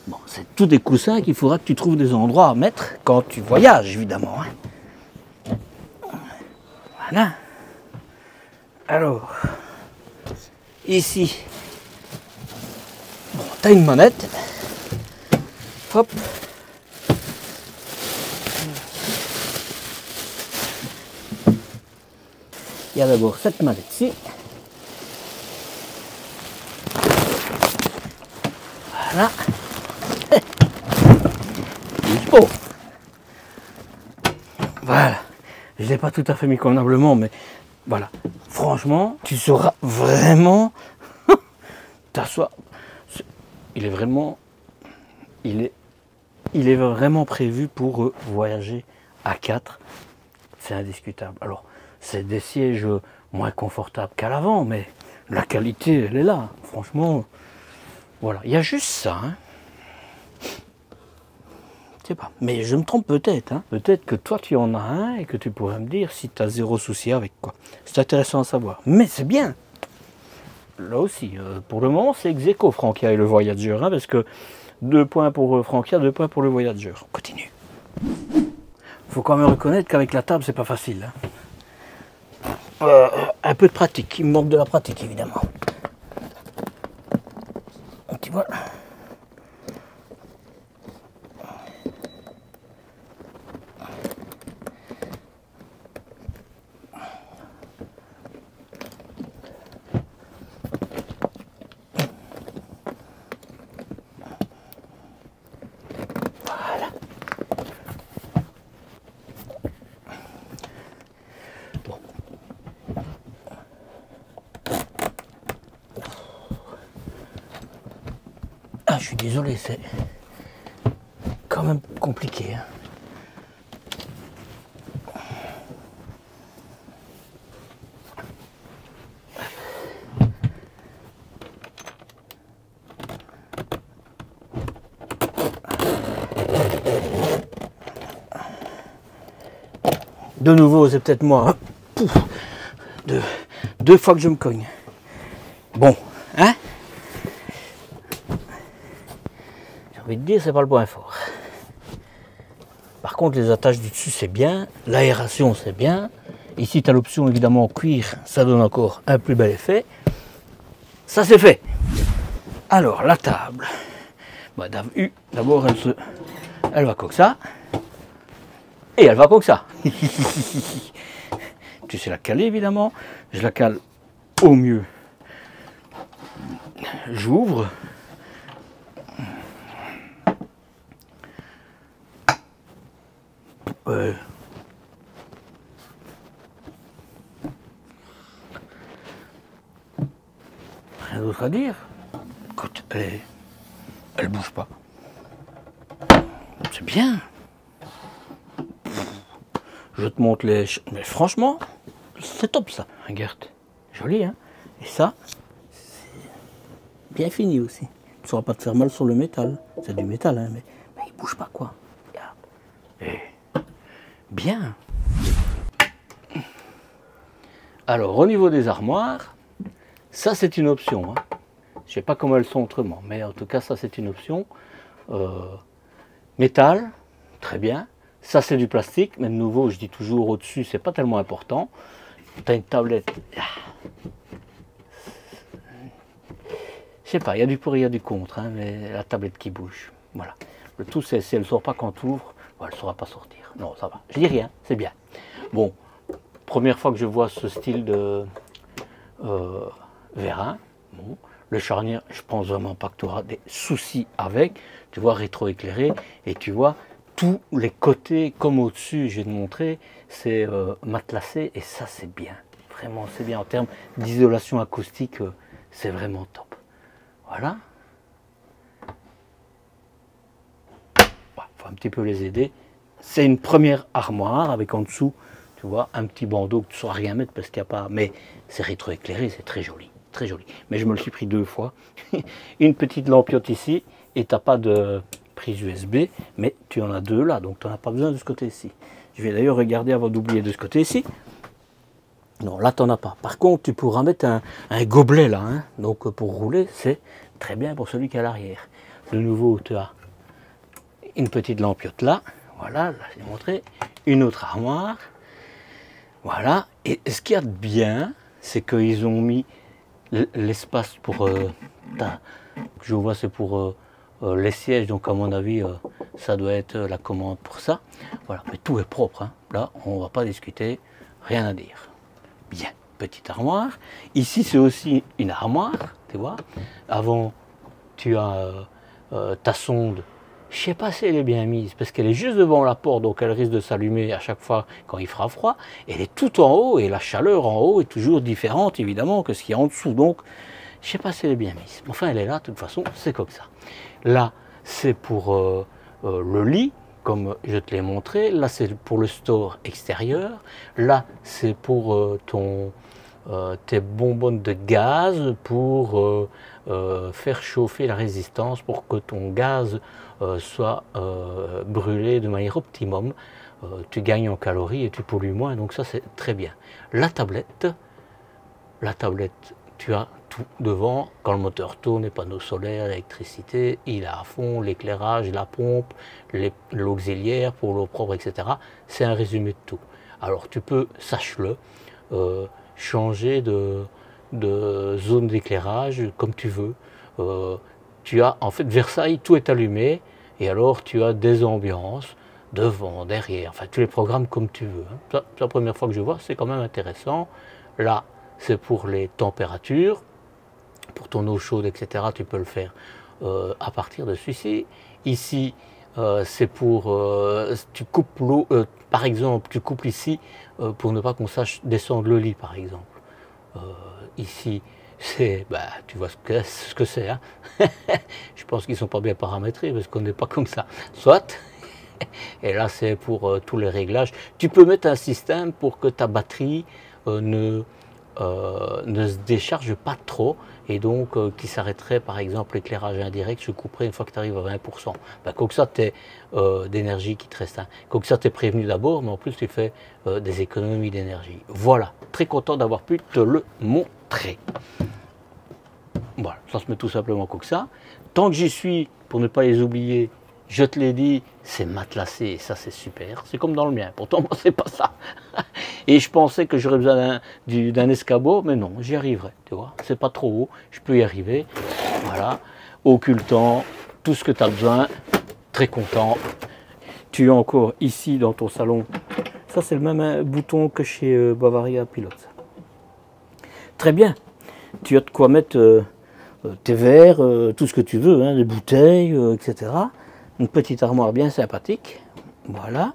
Bon, c'est tous des coussins qu'il faudra que tu trouves des endroits à mettre quand tu voyages, évidemment. Hein. Voilà. Alors, ici, bon, tu as une manette. Hop. Il y a d'abord cette manette-ci. Voilà. Oh. Voilà. Je ne l'ai pas tout à fait mis convenablement, mais voilà. Franchement, tu sauras vraiment t'asseoir. Il est vraiment prévu pour voyager à 4. C'est indiscutable. Alors, c'est des sièges moins confortables qu'à l'avant, mais la qualité, elle est là. Franchement, voilà. Il y a juste ça. Hein. Je sais pas. Mais je me trompe peut-être. Hein. Peut-être que toi, tu en as un et que tu pourrais me dire si tu as zéro souci avec quoi. C'est intéressant à savoir. Mais c'est bien. là aussi, pour le moment, c'est ex aequo, Frankia et le Voyager, hein, parce que 2 points pour Frankia, 2 points pour le Voyager. On continue. Faut quand même reconnaître qu'avec la table, c'est pas facile. Hein. Un peu de pratique, il me manque de la pratique, évidemment. Tu vois. Ah, je suis désolé, c'est quand même compliqué. Hein. De nouveau, c'est peut-être moi. Pouf, deux fois que je me cogne. Bon, hein? J'ai envie de dire, c'est pas le point fort. Par contre, les attaches du dessus, c'est bien. L'aération, c'est bien. Ici, tu as l'option, évidemment, cuir. Ça donne encore un plus bel effet. Ça, c'est fait. Alors, la table. Bah, d'abord, elle va comme ça. Et elle va comme ça. Tu sais la caler, évidemment. Je la cale au mieux. J'ouvre. Rien d'autre à dire. Écoute, elle bouge pas. C'est bien. Je te montre les... Mais franchement, c'est top ça. Regarde, joli, hein. Et ça, c'est bien fini aussi. Tu ne sauras pas te faire mal sur le métal. C'est du métal, hein, mais il bouge pas, quoi. Regarde. Et bien. Alors, au niveau des armoires, ça c'est une option. Hein. Je ne sais pas comment elles sont autrement, mais en tout cas, ça c'est une option. Métal, très bien. Ça c'est du plastique, mais de nouveau, je dis toujours au-dessus, c'est pas tellement important. Tu as une tablette. Je sais pas, il y a du pour, il y a du contre, hein, mais la tablette qui bouge. Voilà. Le tout, c'est si elle ne sort pas quand tu ouvres, elle ne saura pas sortir. Non, ça va. Je dis rien, c'est bien. Bon, première fois que je vois ce style de vérin. Bon, le charnier, je pense vraiment pas que tu auras des soucis avec. Tu vois, rétroéclairé, et tu vois tous les côtés comme au-dessus, je vais te montrer, c'est matelassé, et ça c'est bien. Vraiment, c'est bien en termes d'isolation acoustique, c'est vraiment top. Voilà. Faut un petit peu les aider. C'est une première armoire avec en dessous, tu vois, un petit bandeau que tu ne sauras rien mettre parce qu'il n'y a pas. Mais c'est rétroéclairé, c'est très joli, très joli. Mais je me le suis pris 2 fois. Une petite lampiote ici et tu n'as pas de prise USB, mais tu en as 2 là, donc tu n'en as pas besoin de ce côté-ci. Je vais d'ailleurs regarder avant d'oublier de ce côté-ci. Non, là tu n'en as pas. Par contre, tu pourras mettre un gobelet là, hein. Donc pour rouler, c'est très bien pour celui qui est à l'arrière. De nouveau, tu as une petite lampiote là. Voilà, là j'ai montré. Une autre armoire. Voilà. Et ce qu'il y a de bien, c'est qu'ils ont mis l'espace pour... je vois, c'est pour les sièges. Donc à mon avis, ça doit être la commande pour ça. Voilà. Mais tout est propre. Hein. Là, on ne va pas discuter. Rien à dire. Bien. Petite armoire. Ici, c'est aussi une armoire. Tu vois. Avant, tu as ta sonde. Je ne sais pas si elle est bien mise, parce qu'elle est juste devant la porte, donc elle risque de s'allumer à chaque fois quand il fera froid. Elle est tout en haut, et la chaleur en haut est toujours différente, évidemment, que ce qu'il y a en dessous. Donc, je ne sais pas si elle est bien mise. Enfin, elle est là, de toute façon, c'est comme ça. Là, c'est pour le lit, comme je te l'ai montré. Là, c'est pour le store extérieur. Là, c'est pour tes bonbonnes de gaz, pour faire chauffer la résistance, pour que ton gaz soit brûlé de manière optimum. Tu gagnes en calories et tu pollues moins, donc ça c'est très bien. La tablette, tu as tout devant. Quand le moteur tourne, les panneaux solaires, l'électricité, il est à fond, l'éclairage, la pompe, l'auxiliaire pour l'eau propre, etc. C'est un résumé de tout. Alors tu peux, sache-le, changer de zone d'éclairage comme tu veux. Tu as, en fait, Versailles, tout est allumé, et alors tu as des ambiances, devant, derrière, enfin tous les programmes comme tu veux. C'est la première fois que je vois, c'est quand même intéressant. Là, c'est pour les températures, pour ton eau chaude, etc. Tu peux le faire à partir de celui-ci. Ici, c'est pour, tu coupes l'eau, par exemple, tu coupes ici pour ne pas qu'on sache descendre le lit, par exemple. Ici, c'est, bah, tu vois ce que c'est. Hein. Je pense qu'ils ne sont pas bien paramétrés parce qu'on n'est pas comme ça. Soit. Et là, c'est pour tous les réglages. Tu peux mettre un système pour que ta batterie ne se décharge pas trop et donc qui s'arrêterait, par exemple, l'éclairage indirect, je couperais une fois que tu arrives à 20%. Ben, comme ça, tu es d'énergie qui te reste. Hein. Comme ça, tu es prévenu d'abord, mais en plus, tu fais des économies d'énergie. Voilà, très content d'avoir pu te le montrer. Voilà, ça se met tout simplement comme ça. Tant que j'y suis, pour ne pas les oublier, je te l'ai dit, c'est matelassé, et ça c'est super. C'est comme dans le mien, pourtant moi c'est pas ça. Et je pensais que j'aurais besoin d'un escabeau, mais non, j'y arriverai, tu vois. C'est pas trop haut, je peux y arriver. Voilà, occultant, tout ce que tu as besoin, très content. Tu as encore ici dans ton salon, ça c'est le même bouton que chez Bavaria Pilote. Très bien, tu as de quoi mettre tes verres, tout ce que tu veux, hein, des bouteilles, etc. Une petite armoire bien sympathique, voilà.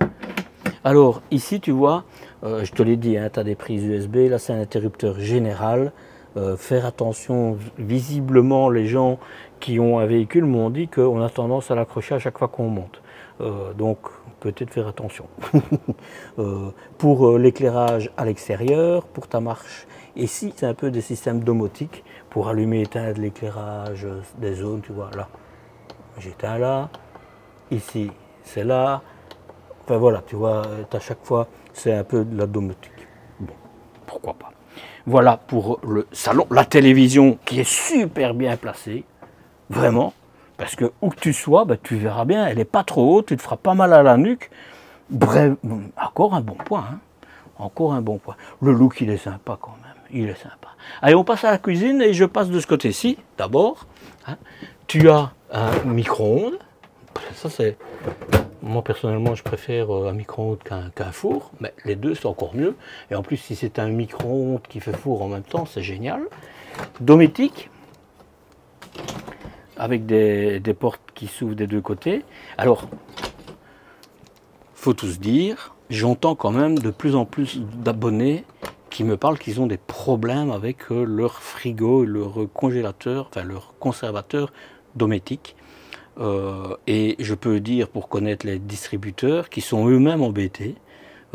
Alors ici tu vois, je te l'ai dit, hein, tu as des prises USB, là c'est un interrupteur général. Faire attention, visiblement les gens qui ont un véhicule m'ont dit qu'on a tendance à l'accrocher à chaque fois qu'on monte. Donc peut-être faire attention. Pour l'éclairage à l'extérieur, pour ta marche, ici c'est un peu des systèmes domotiques pour allumer et éteindre l'éclairage des zones, tu vois, là. J'éteins là. Ici, c'est là. Enfin voilà, tu vois, à chaque fois, c'est un peu de la domotique. Bon, pourquoi pas. Voilà pour le salon. La télévision qui est super bien placée. Vraiment. Parce que où que tu sois, ben, tu verras bien. Elle n'est pas trop haute, tu te feras pas mal à la nuque. Bref, encore un bon point. Hein. Encore un bon point. Le look, il est sympa quand même. Il est sympa. Allez, on passe à la cuisine et je passe de ce côté-ci. D'abord, hein, tu as un micro-ondes. Ça c'est, moi personnellement je préfère un micro-ondes qu'un four, mais les deux c'est encore mieux. Et en plus si c'est un micro-ondes qui fait four en même temps, c'est génial. Domotique, avec des portes qui s'ouvrent des deux côtés. Alors, faut tous dire, j'entends quand même de plus en plus d'abonnés qui me parlent qu'ils ont des problèmes avec leur frigo, leur congélateur, enfin leur conservateur domotique. Et je peux dire, pour connaître les distributeurs, qui sont eux-mêmes embêtés,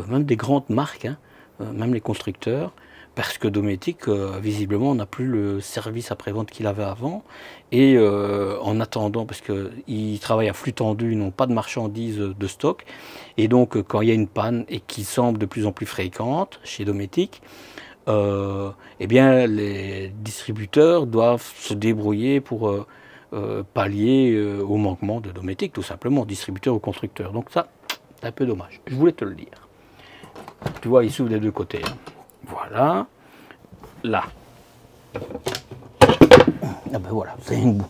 même des grandes marques, hein, même les constructeurs, parce que Dometic, visiblement, n'a plus le service après-vente qu'il avait avant. Et en attendant, parce qu'ils travaillent à flux tendu, ils n'ont pas de marchandises de stock. Et donc, quand il y a une panne, et qui semble de plus en plus fréquente chez Dometic, eh bien, les distributeurs doivent se débrouiller pour pallier au manquement de Dometic, tout simplement, distributeur ou constructeur. Donc ça, c'est un peu dommage. Je voulais te le dire. Tu vois, il s'ouvre des deux côtés. Hein. Voilà. Là. Ah ben voilà, c'est une boue.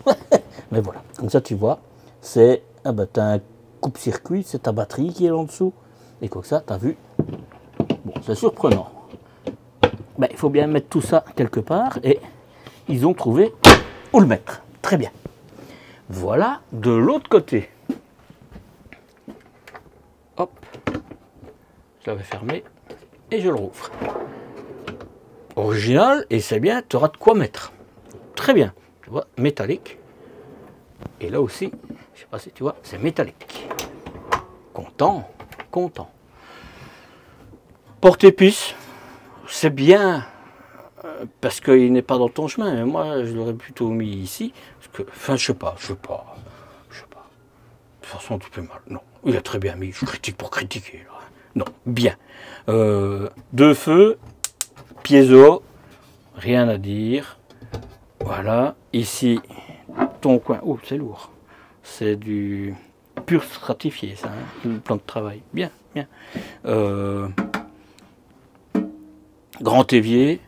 Mais voilà, comme ça tu vois, c'est, ah ben t'as un coupe-circuit, c'est ta batterie qui est là en dessous. Et comme ça, t'as vu. Bon, c'est surprenant. Ben, il faut bien mettre tout ça quelque part et ils ont trouvé où le mettre. Très bien. Voilà, de l'autre côté. Hop. Je l'avais fermé et je le rouvre. Original, et c'est bien, tu auras de quoi mettre. Très bien. Tu vois, métallique. Et là aussi, je sais pas si tu vois, c'est métallique. Content, content. Porte-épices, c'est bien parce qu'il n'est pas dans ton chemin. Mais moi, je l'aurais plutôt mis ici. Parce que, enfin, je sais pas. De toute façon, tu fais mal. Non, il a très bien mis. Je critique pour critiquer. Là. Non, bien. Deux feux, piezo, rien à dire. Voilà, ici, ton coin. Oh, c'est lourd. C'est du pur stratifié, ça, hein, le plan de travail. Bien, bien. Grand évier,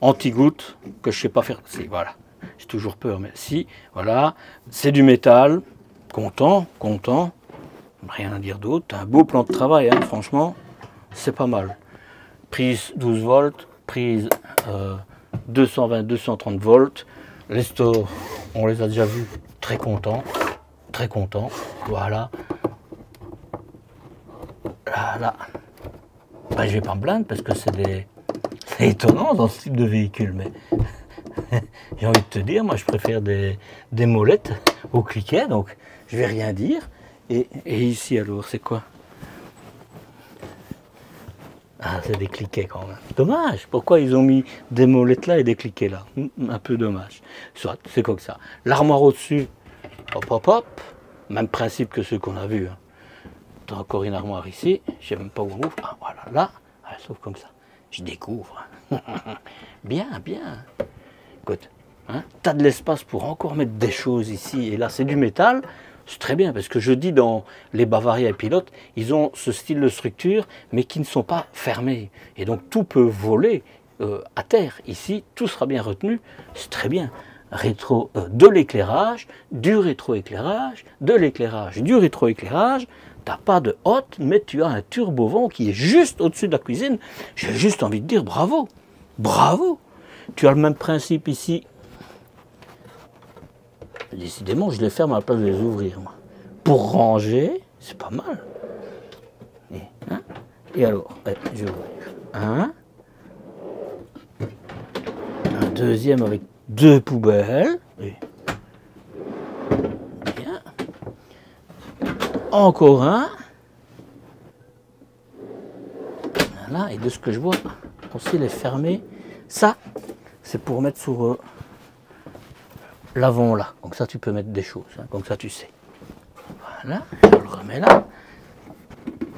anti-goutte, que je sais pas faire. Si, voilà. J'ai toujours peur, mais si, voilà. C'est du métal. Content, content. Rien à dire d'autre. Un beau plan de travail, hein, franchement. C'est pas mal. Prise 12 volts, prise 220-230 volts. Les stores, on les a déjà vus, très contents. Très contents. Voilà. Là. Ben, je vais pas me plaindre parce que c'est étonnant dans ce type de véhicule, mais j'ai envie de te dire, moi je préfère des molettes au cliquet, donc je vais rien dire. Et ici alors, c'est quoi? Ah, c'est des cliquets quand même. Dommage, pourquoi ils ont mis des molettes là et des cliquets là? Un peu dommage. Soit, c'est comme ça. L'armoire au-dessus, hop hop hop, même principe que ceux qu'on a vus. Hein. T'as encore une armoire ici, je sais même pas où on ouvre. Ah, voilà, là, ah, sauf comme ça. Je découvre. Bien, bien. Écoute, hein, t'as de l'espace pour encore mettre des choses ici. Et là, c'est du métal. C'est très bien, parce que je dis dans les Bavaria et Pilote, ils ont ce style de structure, mais qui ne sont pas fermés. Et donc, tout peut voler à terre. Ici, tout sera bien retenu. C'est très bien. De l'éclairage, du rétroéclairage, de l'éclairage, du rétroéclairage. Tu n'as pas de hotte, mais tu as un turbovent qui est juste au-dessus de la cuisine. J'ai juste envie de dire bravo. Bravo. Tu as le même principe ici. Décidément, je les ferme à la place de les ouvrir. Moi. Pour ranger, c'est pas mal. Et alors, je vais ouvrir un deuxième avec deux poubelles. Et bien. Encore un. Voilà, et de ce que je vois, aussi les fermer. Ça, c'est pour mettre sur l'avant là. Donc ça, tu peux mettre des choses. Hein, comme ça, tu sais. Voilà, je le remets là.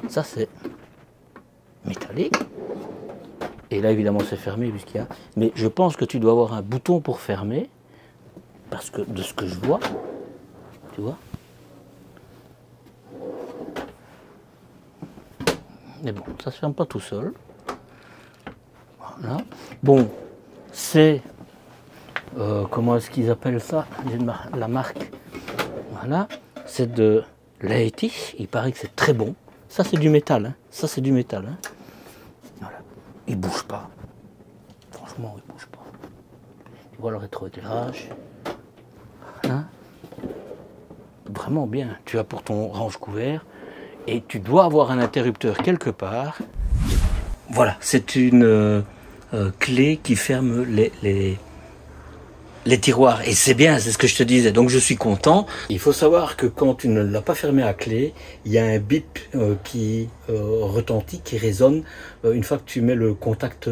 Ça, c'est métallique. Et là, évidemment, c'est fermé puisqu'il y a... Mais je pense que tu dois avoir un bouton pour fermer. Parce que de ce que je vois, tu vois. Mais bon, ça se ferme pas tout seul. Voilà. Bon, c'est... comment est-ce qu'ils appellent ça? La marque. Voilà. C'est de Leitich. Il paraît que c'est très bon. Ça, c'est du métal. Hein. Ça, c'est du métal. Hein. Voilà. Il bouge pas. Franchement, il bouge pas. Tu vois le rétroéclairage. Hein. Vraiment bien. Tu as pour ton range couvert. Et tu dois avoir un interrupteur quelque part. Voilà. C'est une clé qui ferme les tiroirs. Et c'est bien, c'est ce que je te disais. Donc je suis content. Il faut savoir que quand tu ne l'as pas fermé à clé, il y a un bip qui retentit, qui résonne une fois que tu mets le contact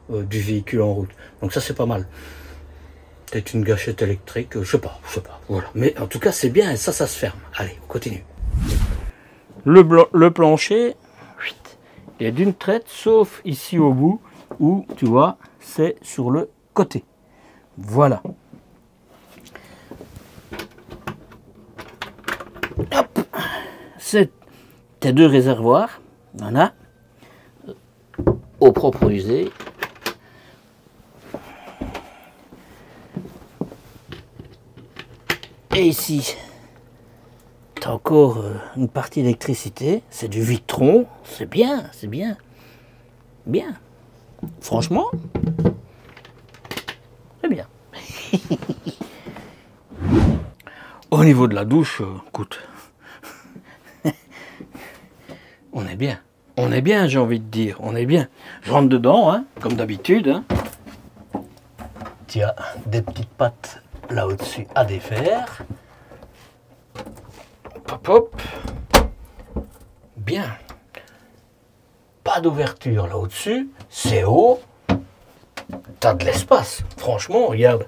du véhicule en route. Donc ça, c'est pas mal. Peut-être une gâchette électrique, je sais pas. Voilà. Mais en tout cas, c'est bien et ça se ferme. Allez, on continue. Le plancher, il est d'une traite, sauf ici au bout, où, tu vois, c'est sur le côté. Voilà. Hop. C'est tes deux réservoirs. Voilà. Au propre usé. Et ici, tu as encore une partie d'électricité. C'est du Victron. C'est bien, c'est bien. Bien. Franchement, c'est bien. Au niveau de la douche, écoute, on est bien. On est bien, j'ai envie de dire. On est bien. Je rentre dedans, hein, comme d'habitude. Hein. Tu as des petites pattes là au-dessus à défaire. Hop, hop. Bien. Pas d'ouverture là au-dessus. C'est haut. T'as de l'espace. Franchement, regarde.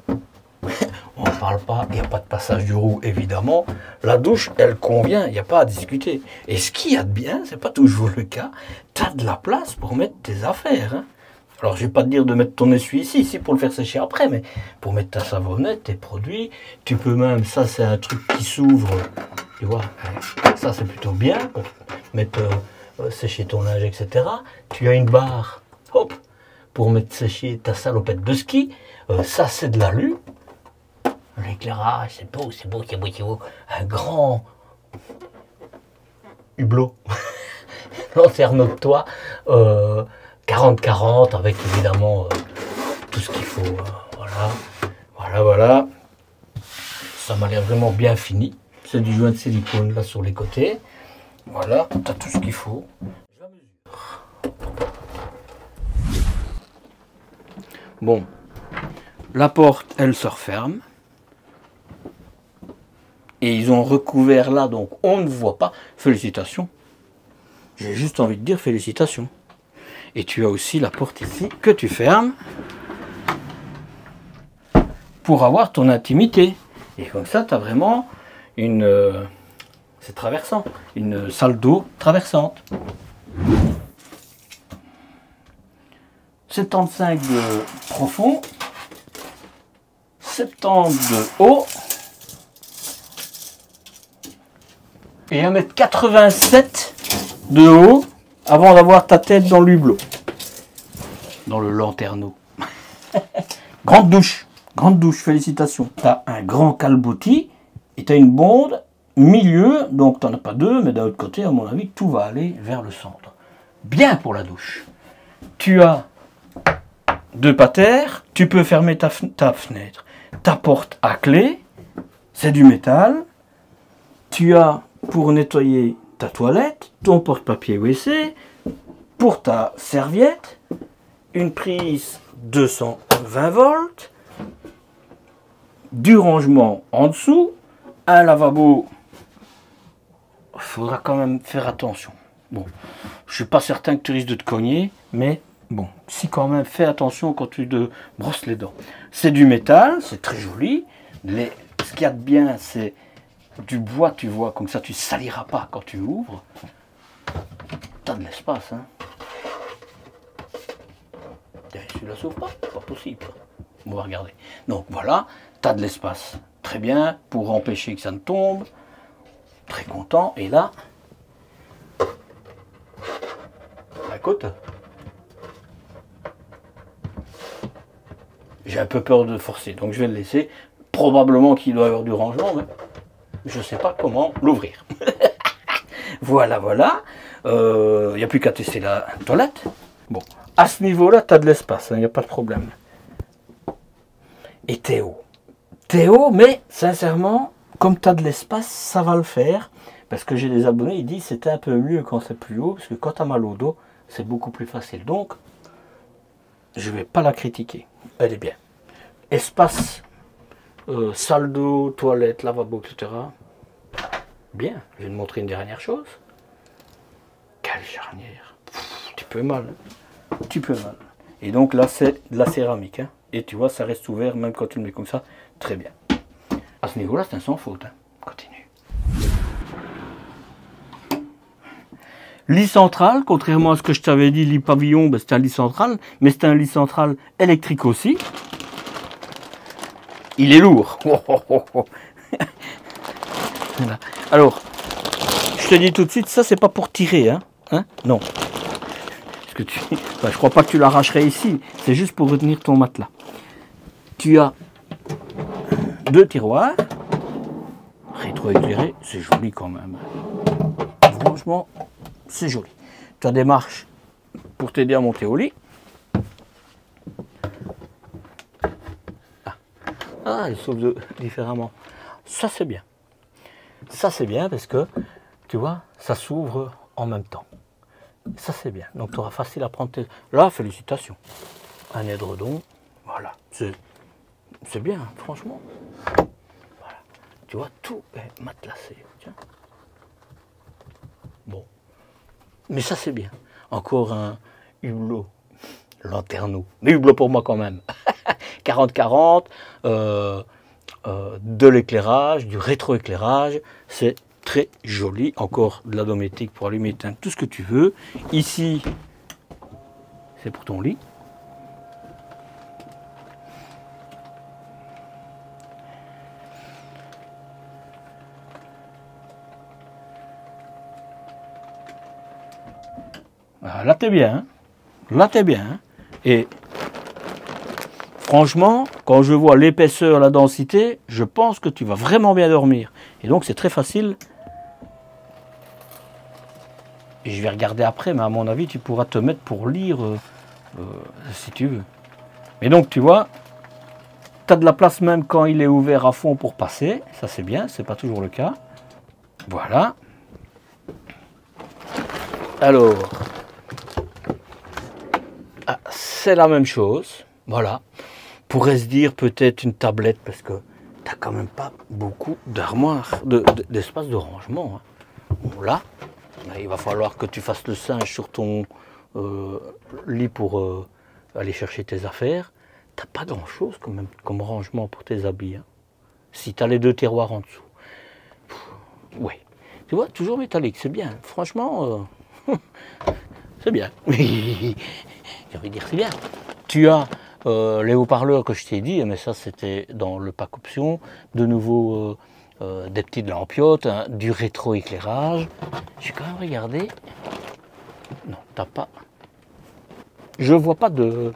On ne parle pas, il n'y a pas de passage du roue, évidemment. La douche, elle convient, il n'y a pas à discuter. Et ce qu'il y a de bien, c'est pas toujours le cas, tu as de la place pour mettre tes affaires. Hein. Alors, je vais pas te dire de mettre ton essuie ici pour le faire sécher après, mais pour mettre ta savonnette, tes produits, tu peux même, ça c'est un truc qui s'ouvre, tu vois, ça c'est plutôt bien pour mettre sécher ton linge, etc. Tu as une barre, hop, pour mettre sécher ta salopette de ski, ça c'est de l'alu. L'éclairage, c'est beau, c'est beau, c'est beau, c'est beau. Un grand hublot, lanterneau de toit, 40-40 avec évidemment tout ce qu'il faut. Voilà. Ça m'a l'air vraiment bien fini. C'est du joint de silicone là sur les côtés. Voilà, tu as tout ce qu'il faut. Je la mesure. Bon, la porte, elle se referme. Et ils ont recouvert là, donc on ne voit pas. Félicitations. J'ai juste envie de dire félicitations. Et tu as aussi la porte ici que tu fermes pour avoir ton intimité. Et comme ça, tu as vraiment une... c'est traversant. Une salle d'eau traversante. 75 de profond. 70 de haut. Et 1,87 m de haut avant d'avoir ta tête dans l'hublot. Dans le lanterneau. Grande douche, félicitations. Tu as un grand calbotis et tu as une bonde milieu, donc tu n'en as pas deux, mais d'un autre côté, à mon avis, tout va aller vers le centre. Bien pour la douche. Tu as deux patères, tu peux fermer ta fenêtre. Ta porte à clé, c'est du métal. Tu as pour nettoyer ta toilette, ton porte-papier WC, pour ta serviette, une prise 220 volts, du rangement en dessous, un lavabo. Il faudra quand même faire attention. Bon, je suis pas certain que tu risques de te cogner, mais bon, si quand même, fais attention quand tu te brosses les dents. C'est du métal, c'est très joli. Ce qu'il y a de bien, c'est du bois, tu vois, comme ça tu saliras pas quand tu ouvres. T'as de l'espace, hein. Celui-là s'ouvre pas, c'est pas possible. On va regarder. Donc voilà, t'as de l'espace. Très bien, pour empêcher que ça ne tombe. Très content. Et là, écoute, j'ai un peu peur de forcer, donc je vais le laisser. Probablement qu'il doit y avoir du rangement, mais je ne sais pas comment l'ouvrir. Voilà. Il n'y a plus qu'à tester la toilette. Bon, à ce niveau-là, tu as de l'espace, il n'y a pas de problème. Et t'es haut. T'es haut, mais sincèrement, comme tu as de l'espace, ça va le faire. Parce que j'ai des abonnés, ils disent c'était un peu mieux quand c'est plus haut, parce que quand tu as mal au dos, c'est beaucoup plus facile. Donc, je ne vais pas la critiquer. Elle est bien. Espace, salle d'eau, toilette, lavabo, etc. Bien. Je vais te montrer une dernière chose. Quelle charnière. Tu peux mal. Tu peux mal. Et donc là, c'est de la céramique. Hein. Et tu vois, ça reste ouvert, même quand tu le mets comme ça. Très bien. À ce niveau-là, c'est un sans faute. Hein. Continue. Lit central, contrairement à ce que je t'avais dit, lit pavillon, ben, c'est un lit central, mais c'est un lit central électrique aussi. Il est lourd. Voilà. Alors, je te dis tout de suite, ça c'est pas pour tirer, hein, non. Parce que je crois pas que tu l'arracherais ici, c'est juste pour retenir ton matelas. Tu as deux tiroirs, rétroéclairés, c'est joli quand même. Franchement, c'est joli. Tu as des marches pour t'aider à monter au lit. Ah, il s'ouvre différemment. Ça, c'est bien. Ça, c'est bien parce que, tu vois, ça s'ouvre en même temps. Ça, c'est bien. Donc, tu auras facile à prendre tes... Là, félicitations. Un édredon. Voilà. C'est bien, franchement. Voilà. Tu vois, tout est matelassé. Tiens. Bon. Mais ça, c'est bien. Encore un hublot. Lanterneau. Mais hublot pour moi quand même. 40-40. De l'éclairage, du rétroéclairage. C'est très joli. Encore de la domotique pour allumer, éteindre tout ce que tu veux. Ici, c'est pour ton lit. Là, t'es bien. Hein. Là, t'es bien. Hein. Et franchement, quand je vois l'épaisseur, la densité, je pense que tu vas vraiment bien dormir. Et donc, c'est très facile. Et je vais regarder après, mais à mon avis, tu pourras te mettre pour lire si tu veux. Mais donc, tu vois, tu as de la place même quand il est ouvert à fond pour passer. Ça, c'est bien, c'est pas toujours le cas. Voilà. Alors, c'est la même chose. Voilà. Pourrait se dire peut-être une tablette parce que tu n'as quand même pas beaucoup d'armoire, d'espace de rangement. Hein. Bon, là, il va falloir que tu fasses le singe sur ton lit pour aller chercher tes affaires. T'as pas grand chose comme rangement pour tes habits. Hein. Si tu as les 2 tiroirs en dessous. Oui. Tu vois, toujours métallique, c'est bien. Franchement, c'est bien. J'ai envie de dire c'est bien. Tu as les haut-parleurs que je t'ai dit, mais ça c'était dans le pack option. De nouveau des petites lampiotes, hein, du rétroéclairage. Je vais quand même regarder. Non, t'as pas. Je vois pas de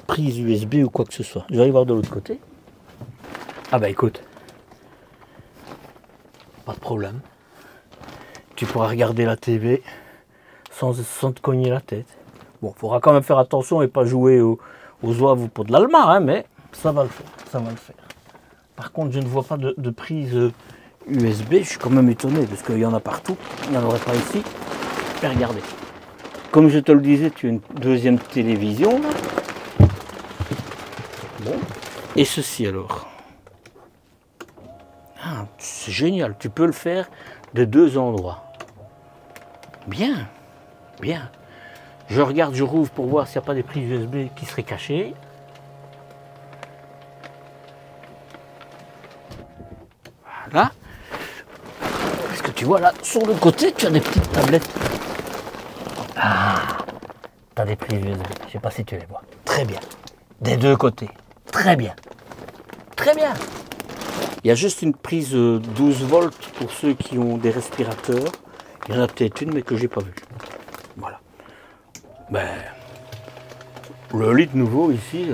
prise USB ou quoi que ce soit. Je vais aller voir de l'autre côté. Ah bah écoute, pas de problème. Tu pourras regarder la TV sans te cogner la tête. Bon, il faudra quand même faire attention et pas jouer aux oeufs ou pour de l'alma, hein, mais ça va le faire, ça va le faire. Par contre, je ne vois pas de prise USB. Je suis quand même étonné parce qu'il y en a partout. Il n'y en aurait pas ici. Mais regardez. Comme je te le disais, tu as une deuxième télévision. Là. Bon. Et ceci alors. Ah, c'est génial. Tu peux le faire de 2 endroits. Bien. Bien. Je regarde, je rouvre pour voir s'il n'y a pas des prises USB qui seraient cachées. Voilà. Est-ce que tu vois là, sur le côté, tu as des petites tablettes. Ah, tu as des prises USB. Je ne sais pas si tu les vois. Très bien. Des 2 côtés. Très bien. Très bien. Il y a juste une prise 12 volts pour ceux qui ont des respirateurs. Il y en a peut-être une, mais que j'ai pas vue. Voilà. Ben, le lit de nouveau ici,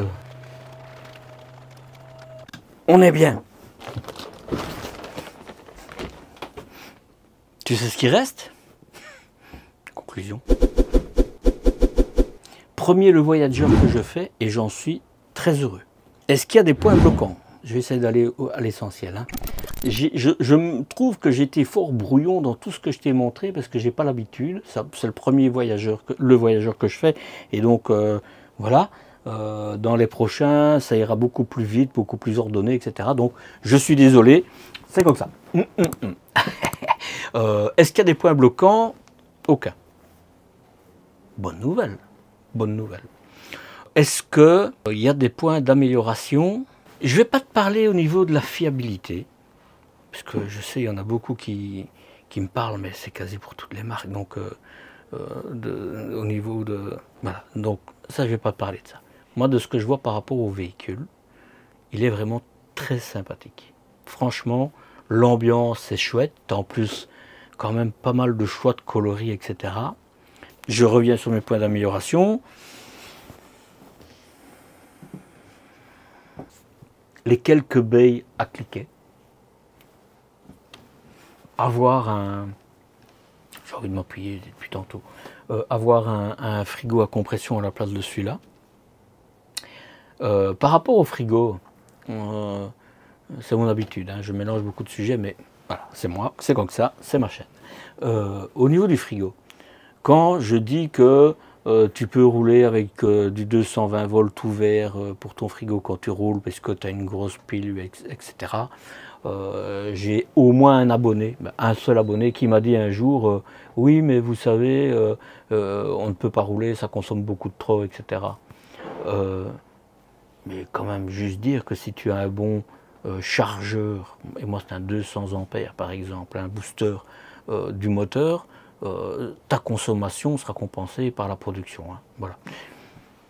on est bien. Tu sais ce qui reste? Conclusion. Premier le Voyager que je fais et j'en suis très heureux. Est-ce qu'il y a des points bloquants? Je vais essayer d'aller à l'essentiel. Hein. Je me trouve que j'étais fort brouillon dans tout ce que je t'ai montré parce que j'ai pas l'habitude. C'est le premier voyageur que je fais. Et donc, voilà. Dans les prochains, ça ira beaucoup plus vite, beaucoup plus ordonné, etc. Donc, je suis désolé. C'est comme ça. Est-ce qu'il y a des points bloquants? Aucun. Bonne nouvelle. Bonne nouvelle. Est-ce qu'il y a des points d'amélioration? Je ne vais pas te parler au niveau de la fiabilité, parce que je sais, il y en a beaucoup qui me parlent, mais c'est quasi pour toutes les marques, donc au niveau de... Voilà, donc ça, je ne vais pas te parler de ça. Moi, de ce que je vois par rapport au véhicule, il est vraiment très sympathique. Franchement, l'ambiance est chouette, tu as en plus quand même pas mal de choix de coloris, etc. Je reviens sur mes points d'amélioration. Les quelques baies à cliquer. Avoir un... J'ai envie de m'appuyer depuis tantôt. Avoir un frigo à compression à la place de celui-là. Par rapport au frigo, c'est mon habitude. Hein, je mélange beaucoup de sujets, mais voilà, c'est moi, c'est comme ça, c'est ma chaîne. Au niveau du frigo, quand je dis que tu peux rouler avec du 220 volts ouvert pour ton frigo quand tu roules parce que tu as une grosse pile, etc. J'ai au moins un seul abonné qui m'a dit un jour oui mais vous savez on ne peut pas rouler, ça consomme beaucoup de trop, etc. Mais quand même juste dire que si tu as un bon chargeur, et moi c'est un 200 ampères par exemple, un booster du moteur, ta consommation sera compensée par la production. Hein. Voilà.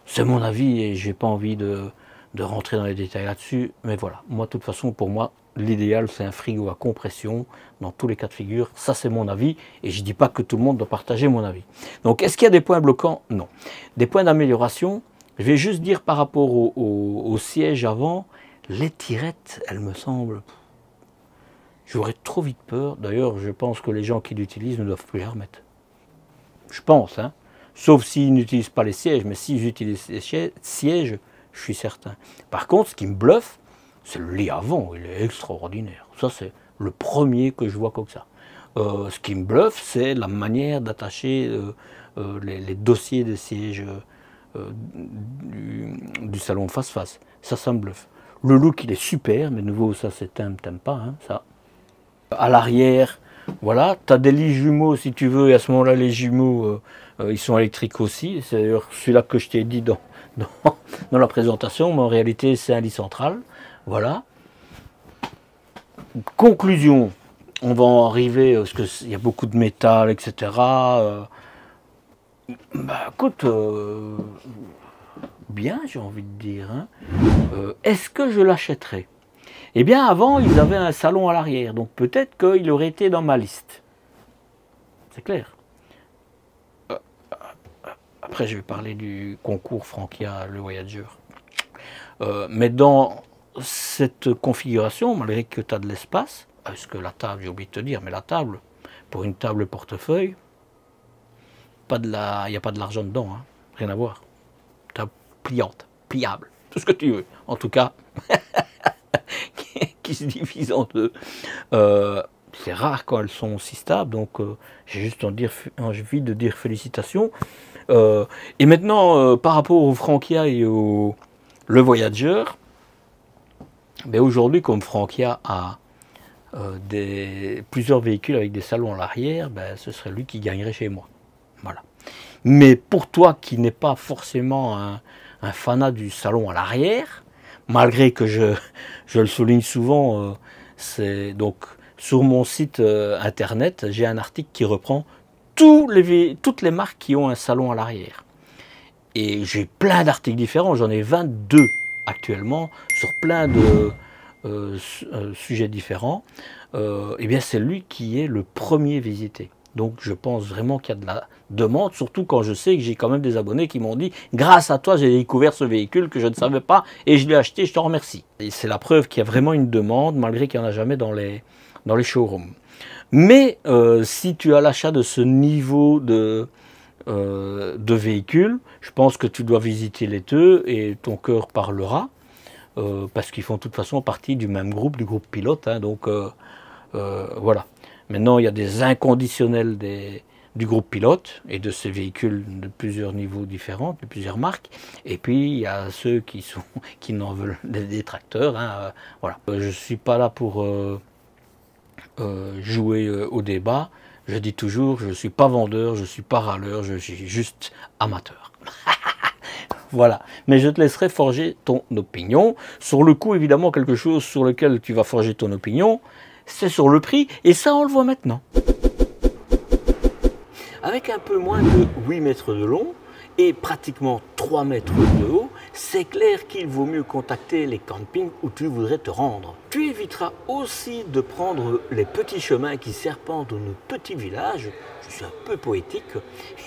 C'est mon avis et j'ai pas envie de rentrer dans les détails là-dessus, mais voilà. Moi, de toute façon, pour moi, l'idéal c'est un frigo à compression dans tous les cas de figure. Ça c'est mon avis et je ne dis pas que tout le monde doit partager mon avis. Donc est-ce qu'il y a des points bloquants? Non. Des points d'amélioration, je vais juste dire par rapport au siège avant, les tirettes, elles me semblent... J'aurais trop vite peur. D'ailleurs, je pense que les gens qui l'utilisent ne doivent plus les remettre. Je pense, hein. Sauf s'ils n'utilisent pas les sièges, mais s'ils utilisent les sièges, je suis certain. Par contre, ce qui me bluffe, c'est le lit avant, il est extraordinaire. Ça, c'est le premier que je vois comme ça. Ce qui me bluffe, c'est la manière d'attacher les dossiers des sièges du salon face-face. Ça me bluffe. Le look, il est super, mais de nouveau, ça, c'est t'aimes pas, hein, ça. À l'arrière, voilà, tu as des lits jumeaux si tu veux, et à ce moment-là, les jumeaux, ils sont électriques aussi. C'est d'ailleurs celui-là que je t'ai dit dans la présentation, mais en réalité, c'est un lit central. Voilà. Conclusion, on va en arriver, parce qu'il y a beaucoup de métal, etc. Écoute, bien, j'ai envie de dire. Hein. Est-ce que je l'achèterai? Eh bien, avant, ils avaient un salon à l'arrière, donc peut-être qu'il aurait été dans ma liste. C'est clair. Après, je vais parler du concours Frankia, le Voyager. Mais dans cette configuration, malgré que tu as de l'espace, parce que la table, j'ai oublié de te dire, mais la table, pour une table portefeuille, il n'y a pas de l'argent dedans, hein, rien à voir. Table pliante, pliable, tout ce que tu veux. En tout cas... qui se divise en deux. C'est rare quand elles sont aussi stables, donc j'ai juste envie de dire félicitations. Et maintenant, par rapport au Frankia et au le Voyager, ben aujourd'hui, comme Frankia a plusieurs véhicules avec des salons à l'arrière, ben, ce serait lui qui gagnerait chez moi. Voilà. Mais pour toi qui n'es pas forcément un fanat du salon à l'arrière, malgré que je le souligne souvent, c'est donc sur mon site internet, j'ai un article qui reprend toutes les marques qui ont un salon à l'arrière. Et j'ai plein d'articles différents, j'en ai 22 actuellement, sur plein de sujets différents. Et bien c'est lui qui est le premier visité. Donc je pense vraiment qu'il y a de la demande, surtout quand je sais que j'ai quand même des abonnés qui m'ont dit « Grâce à toi, j'ai découvert ce véhicule que je ne savais pas et je l'ai acheté, je t'en remercie. » Et c'est la preuve qu'il y a vraiment une demande, malgré qu'il n'y en a jamais dans les showrooms. Mais si tu as l'achat de ce niveau de véhicule, je pense que tu dois visiter les deux et ton cœur parlera, parce qu'ils font de toute façon partie du même groupe, du groupe pilote. Hein, donc voilà. Maintenant, il y a des inconditionnels du groupe pilote et de ces véhicules de plusieurs niveaux différents, de plusieurs marques. Et puis, il y a ceux qui n'en veulent des détracteurs. Hein, voilà. Je ne suis pas là pour jouer au débat. Je dis toujours, je ne suis pas vendeur, je ne suis pas râleur, je suis juste amateur. Voilà, mais je te laisserai forger ton opinion. Sur le coup, évidemment, quelque chose sur lequel tu vas forger ton opinion, c'est sur le prix, et ça, on le voit maintenant. Avec un peu moins de 8 mètres de long et pratiquement 3 mètres de haut, c'est clair qu'il vaut mieux contacter les campings où tu voudrais te rendre. Tu éviteras aussi de prendre les petits chemins qui serpentent dans nos petits villages. Je suis un peu poétique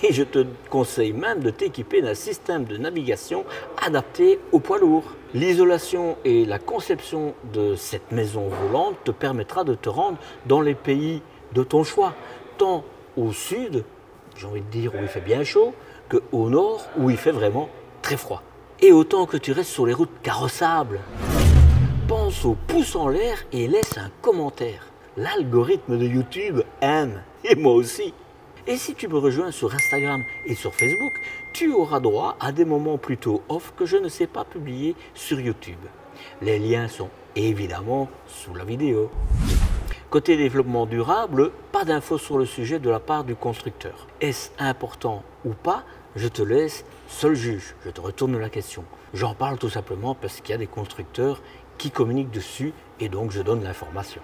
et je te conseille même de t'équiper d'un système de navigation adapté aux poids lourds. L'isolation et la conception de cette maison volante te permettra de te rendre dans les pays de ton choix, tant au sud, j'ai envie de dire où il fait bien chaud, qu'au nord où il fait vraiment très froid. Et autant que tu restes sur les routes carrossables, pense au pouce en l'air et laisse un commentaire. L'algorithme de YouTube aime, et moi aussi. Et si tu me rejoins sur Instagram et sur Facebook, tu auras droit à des moments plutôt off que je ne sais pas publier sur YouTube. Les liens sont évidemment sous la vidéo. Côté développement durable, pas d'infos sur le sujet de la part du constructeur. Est-ce important ou pas? Je te laisse seul juge. Je te retourne la question. J'en parle tout simplement parce qu'il y a des constructeurs qui communiquent dessus et donc je donne l'information.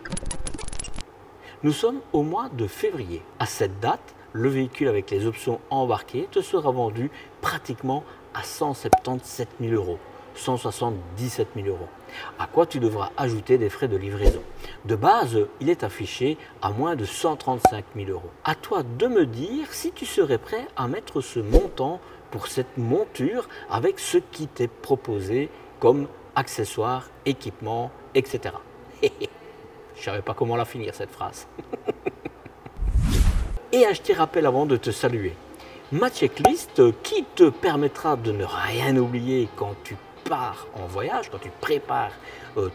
Nous sommes au mois de février. À cette date, le véhicule avec les options embarquées te sera vendu pratiquement à 177 000 €. 177 000 euros. À quoi tu devras ajouter des frais de livraison. De base, il est affiché à moins de 135 000 euros. À toi de me dire si tu serais prêt à mettre ce montant pour cette monture avec ce qui t'est proposé comme accessoires, équipements, etc. Je ne savais pas comment la finir cette phrase. Et un petit rappel avant de te saluer. Ma checklist qui te permettra de ne rien oublier quand tu pars en voyage, quand tu prépares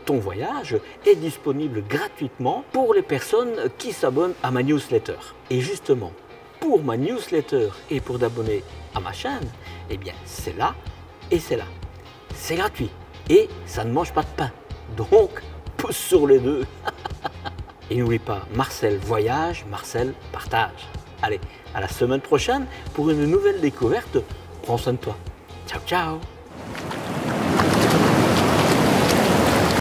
ton voyage, est disponible gratuitement pour les personnes qui s'abonnent à ma newsletter. Et justement, pour ma newsletter et pour t'abonner à ma chaîne, eh bien c'est là et c'est là. C'est gratuit et ça ne mange pas de pain. Donc, pousse sur les deux. Et n'oublie pas, Marcel voyage, Marcel partage. Allez, à la semaine prochaine pour une nouvelle découverte. Prends soin de toi. Ciao, ciao.